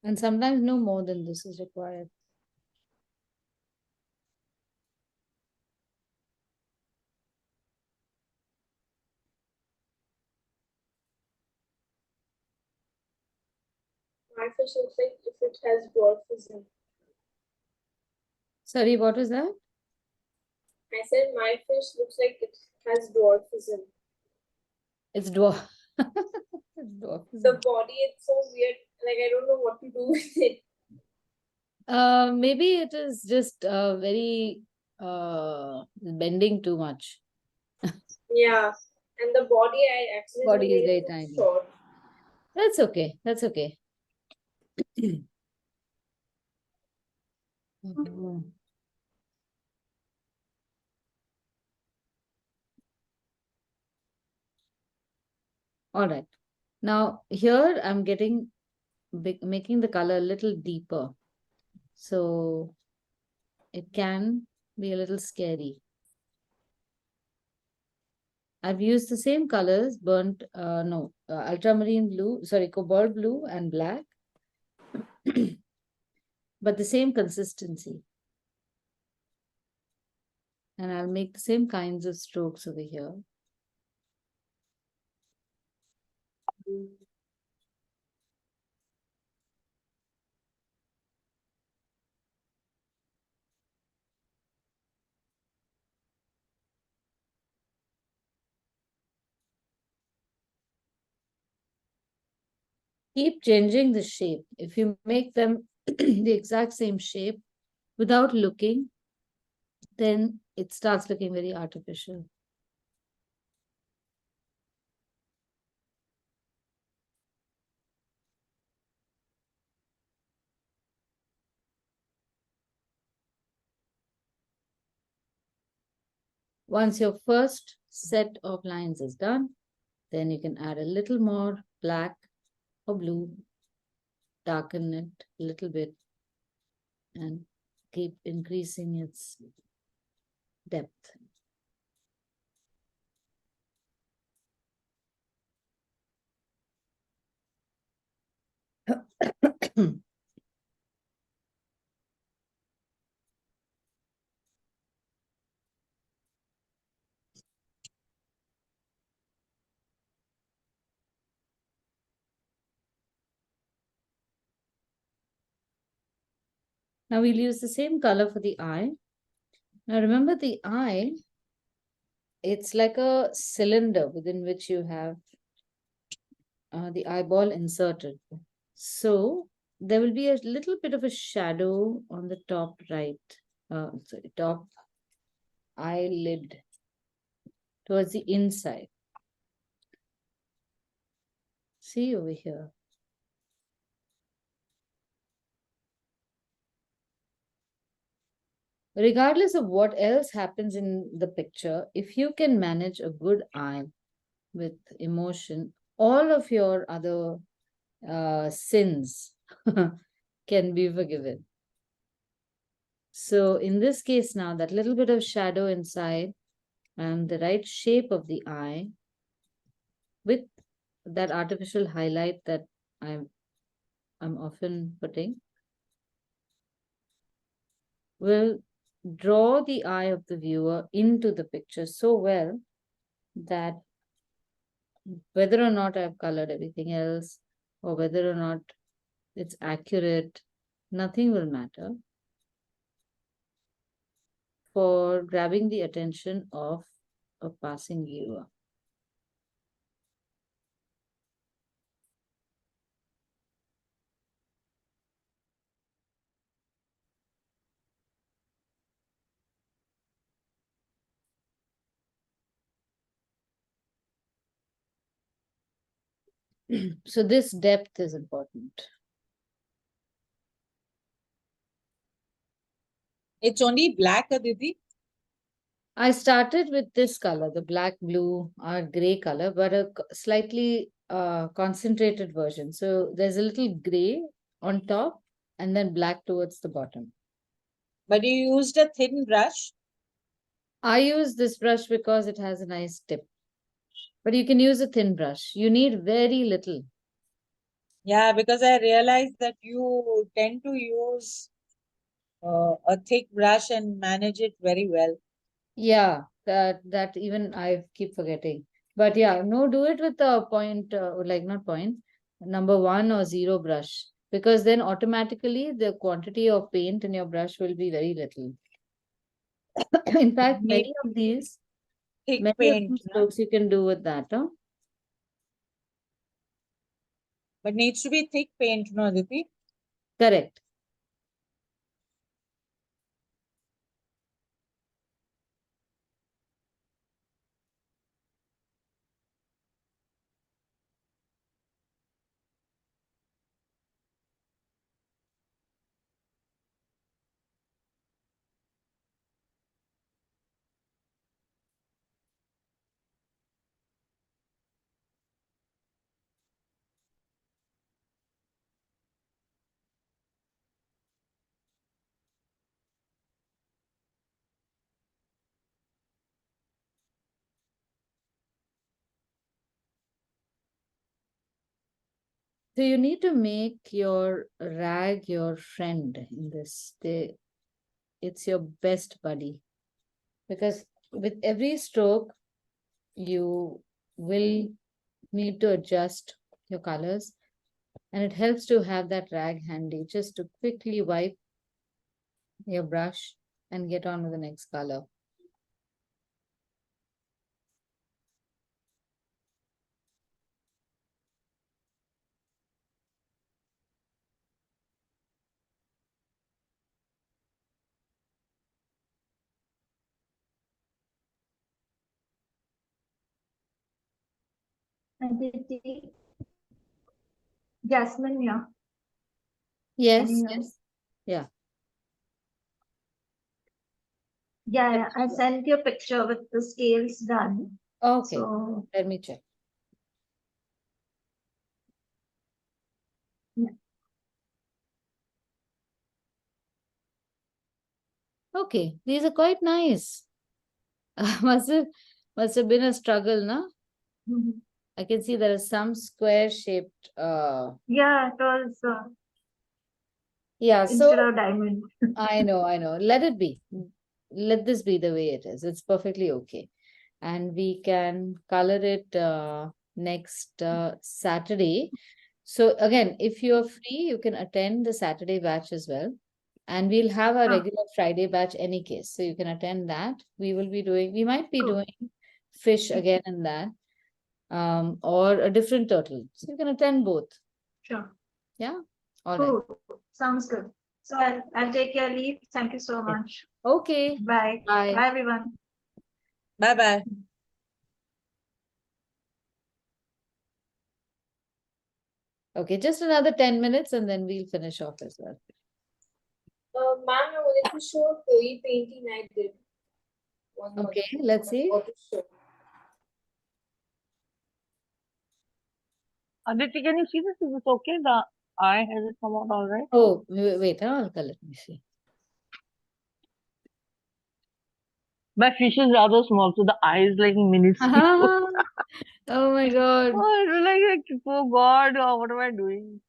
And sometimes no more than this is required. My fish looks like if it has dwarfism. Sorry, what was that? I said my fish looks like it has dwarfism. It's dwarf. It's dwarfism. The body is so weird. Like I don't know what to do with it. Maybe it is just very bending too much. Yeah. And the body I accidentally Body is made very it tiny. short. That's okay. That's okay. Mhm. All right. Now here I'm making the color a little deeper. So it can be a little scary. I've used the same colors, ultramarine blue, sorry, cobalt blue and black, but the same consistency. And I'll make the same kinds of strokes over here. Keep changing the shape. If you make them the exact same shape without looking, then it starts looking very artificial. Once your first set of lines is done, then you can add a little more black or blue, darken it a little bit, and keep increasing its depth. Now we'll use the same color for the eye. Now remember the eye, it's like a cylinder within which you have the eyeball inserted. So there will be a little bit of a shadow on the top right, sorry, top eyelid towards the inside. See over here. Regardless of what else happens in the picture, if you can manage a good eye with emotion, all of your other sins can be forgiven. So in this case now, that little bit of shadow inside and the right shape of the eye with that artificial highlight that I'm often putting will draw the eye of the viewer into the picture so well that whether or not I've colored everything else or whether or not it's accurate, nothing will matter for grabbing the attention of a passing viewer. So this depth is important. It's only black, Aditi. I started with this color, the black, blue, or gray color, but a slightly concentrated version. So there's a little gray on top and then black towards the bottom. But you used a thin brush. I use this brush because it has a nice tip. But you can use a thin brush. You need very little. Yeah, because I realized that you tend to use a thick brush and manage it very well. Yeah, that even I keep forgetting. But yeah, no, do it with the point, like not point, number 1 or 0 brush, because then automatically the quantity of paint in your brush will be very little. In fact, Need many of these thick paint, strokes you can do with that. Huh? but needs to be thick paint, no, Aditi? Correct. So you need to make your rag your friend in this. It's your best buddy. Because with every stroke, you will need to adjust your colors. And it helps to have that rag handy just to quickly wipe your brush and get on with the next color. Aditi. Jasmine, yeah. Yes, Can you hear me? yes. Yeah. Yeah, yeah. I sent you a picture with the scales done. Okay, So let me check. yeah. Okay, these are quite nice. must have must have been a struggle, no? Mhm. I can see there is some square shaped Yeah, it was yeah, instead so of diamond. I know. Let it be. Let this be the way it is. It's perfectly okay. And we can color it next Saturday. So again, if you're free, you can attend the Saturday batch as well. And we'll have a Ah, regular Friday batch any case. So you can attend that. We might be cool. doing fish again in that, or a different turtle. So you can attend both. Sure. Yeah. All right. Cool. Sounds good. So I'll take your leave. Thank you so Yeah. much. Okay. Bye. Bye. Bye, everyone. Bye-bye. Okay, just another 10 minutes and then we'll finish off as well. Ma'am, I wanted to show a koi painting I did. Okay, let's see. Auto show. Aditi, can you see this? Is this okay? The eye, has it come out all right? Oh, wait, let me see. My fish is rather small, so the eye is like minuscule. Oh my God. Oh, it's like, oh God, what am I doing?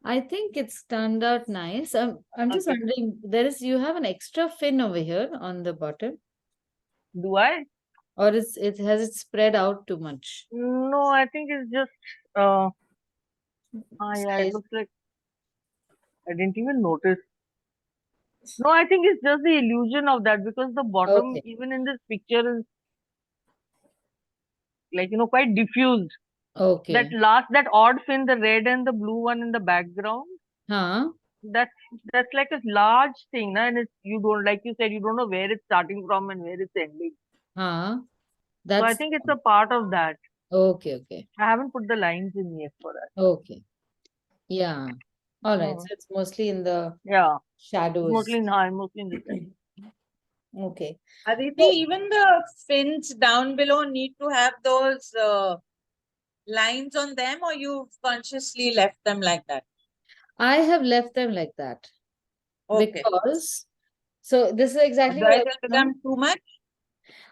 I think it's turned out nice. I'm just Okay. wondering, you have an extra fin over here on the bottom, Do I? or has it spread out too much? No, I think it's just, yeah, it Size. looks like, I didn't even notice. No, I think it's just the illusion of that because the bottom, Okay, even in this picture, is like, quite diffused. That okay. that odd fin, the red and the blue one in the background, Huh? that's like a large thing, na? And it's, you don't, like you said, you don't know where it's starting from and where it's ending. Huh? So I That's think it's a part of that. okay. I haven't put the lines in yet for that. Okay. Yeah. All right. Mm. So it's mostly in the Yeah, shadows. mostly in this end. Okay. Aditi, So- even the fins down below need to have those lines on them, or you've consciously left them like that? I have left them like that Okay. because, so this is exactly what Otherwise, I it'll become too much.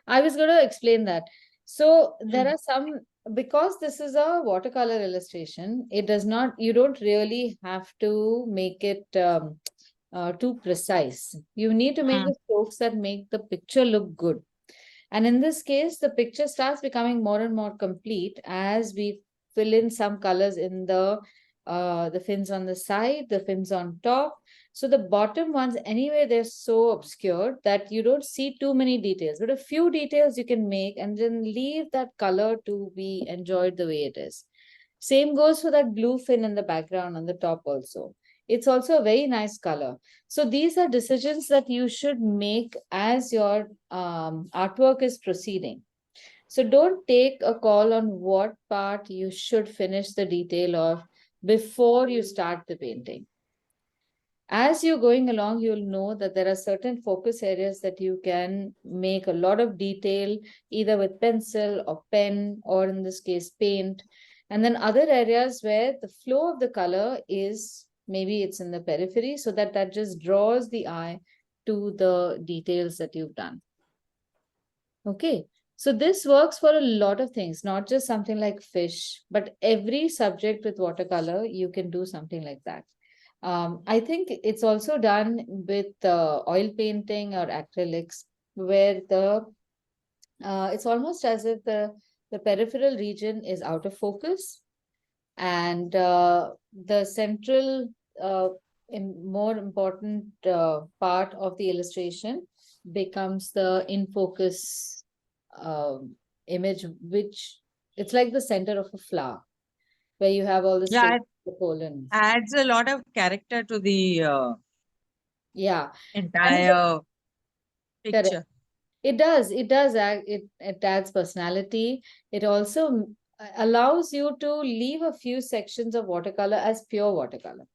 I was going to explain that. So there Mm. are some, because this is a watercolor illustration, it does not, you don't really have to make it too precise. You need to make Mm. the strokes that make the picture look good. And in this case, the picture starts becoming more and more complete as we fill in some colors in the fins on the side, the fins on top. So the bottom ones, anyway, they're so obscured that you don't see too many details, but a few details you can make and then leave that color to be enjoyed the way it is. Same goes for that blue fin in the background on the top also. It's also a very nice color. So these are decisions that you should make as your artwork is proceeding. So don't take a call on what part you should finish the detail of before you start the painting. As you're going along, you'll know that there are certain focus areas that you can make a lot of detail, either with pencil or pen, or in this case, paint. And then other areas where the flow of the color is, maybe it's in the periphery, so that just draws the eye to the details that you've done. Okay, so this works for a lot of things, not just something like fish, but every subject with watercolor, you can do something like that. I think it's also done with oil painting or acrylics, where it's almost as if the peripheral region is out of focus, and the central, more important part of the illustration becomes the in focus image, which it's like the center of a flower, where you have all the Yeah, straight it the colon. adds a lot of character to the Yeah, and entire correct. picture. It does. It adds personality. It also allows you to leave a few sections of watercolor as pure watercolor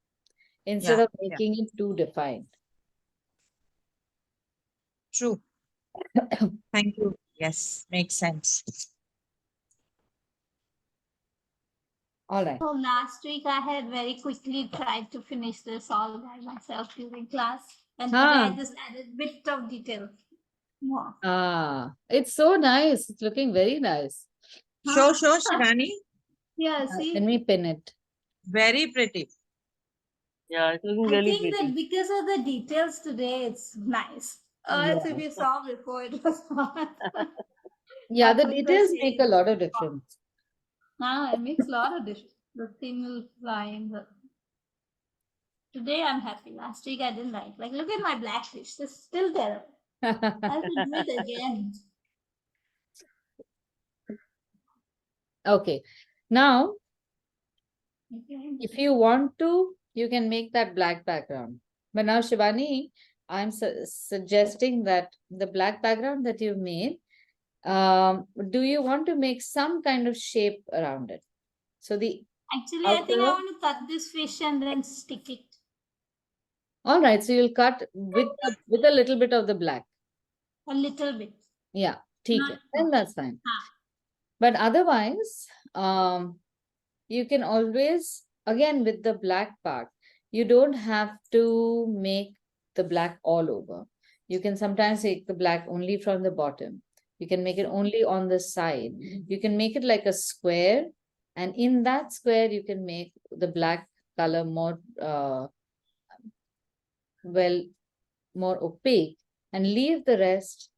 instead Yeah, of making it too defined. true. Thank you. Yes, makes sense. All right. So last week I had very quickly tried to finish this all by myself during class, and today I just added bit of detail more. It's so nice. It's looking very nice. Show, Shivani. Yeah, see. Let me pin it. Very pretty. Yeah, it's looking I really think pretty. that because of the details today, it's nice. As if you saw before, it was not. Yeah, the Put the details make a shades. lot of difference. It makes a lot of difference. The thing will fly in the. Today I'm happy. Last week I didn't like. Like, look at my blackfish. It's still there. I have to do it again. Okay. Now, Okay. if you want to, you can make that black background. But now, Shivani, I'm suggesting that the black background that you've made, do you want to make some kind of shape around it? So the Actually, I think I outer- want to cut this fish and then stick it. all right, so you'll cut with a little bit of the black. A little bit. Yeah, ठीक है. Not Then much. that's fine. But otherwise, you can always, again, with the black part, you don't have to make the black all over. You can sometimes take the black only from the bottom. You can make it only on the side. You can make it like a square, and in that square, you can make the black color more, more opaque, and leave the rest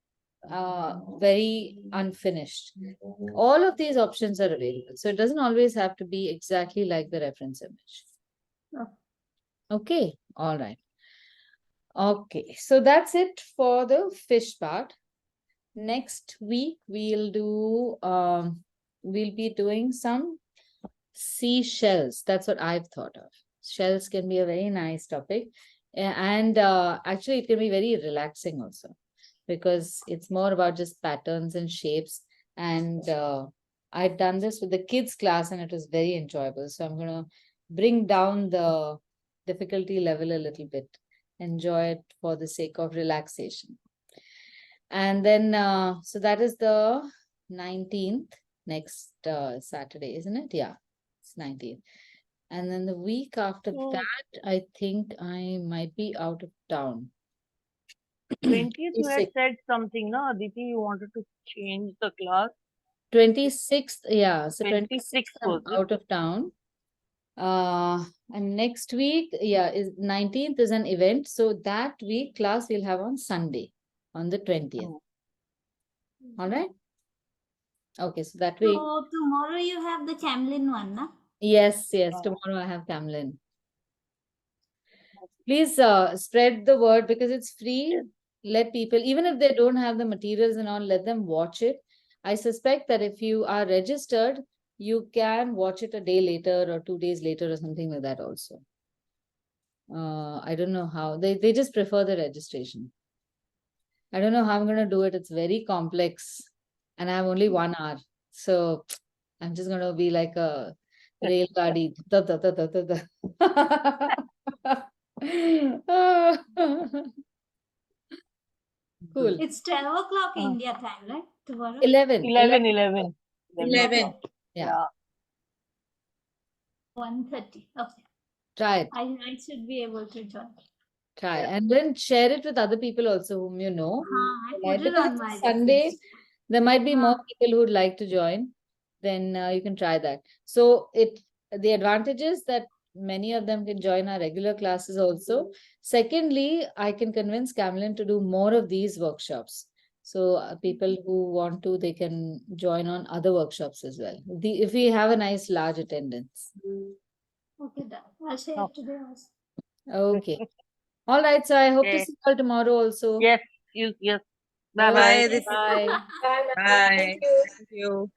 very unfinished. All of these options are available. So it doesn't always have to be exactly like the reference image. Okay, all right. Okay, so that's it for the fish part. Next week we'll be doing some seashells. That's what I've thought of. Shells can be a very nice topic. And actually it can be very relaxing also, because it's more about just patterns and shapes. And I'd done this with the kids class and it was very enjoyable. So I'm going to bring down the difficulty level a little bit, enjoy it for the sake of relaxation. And then, so that is the 19th, next Saturday, isn't it? Yeah, it's 19th. And then the week after that, I think I might be out of town. 20th, you had 26th. said something, no, Aditi, you wanted to change the class. 26th, yeah. So 26th 26th, I'm was it? out of town. And next week, yeah, is 19th is an event. So that week class we'll have on Sunday, on the 20th. All right. Okay, so that week. So tomorrow you have the Camlin one, na? Yes, tomorrow I have Camlin. Please spread the word because it's free. Let people, even if they don't have the materials and all, let them watch it. I suspect that if you are registered, you can watch it a day later or 2 days later or something like that also. I don't know how. They just prefer the registration. I don't know how I'm going to do it. It's very complex and I have only 1 hour. So I'm just going to be like a rail gadi. Cool. It's 12 o'clock India time, right? Tomorrow? 11. 11. Yeah. 1:30. Okay. Try it. I should be able to join. Try. And then share it with other people also whom you know. I put it Because on it's a my Sunday, reference. there might be more people who would like to join. Then you can try that. So the advantage is that many of them can join our regular classes also. Secondly, I can convince Camlin to do more of these workshops. So people who want to, they can join on other workshops as well. If we have a nice large attendance. Okay, done. I'll share it today also. Okay. All right. So I hope to see you all tomorrow also. Yes. Bye-bye. Bye. Bye. Bye. Thank you. Thank you.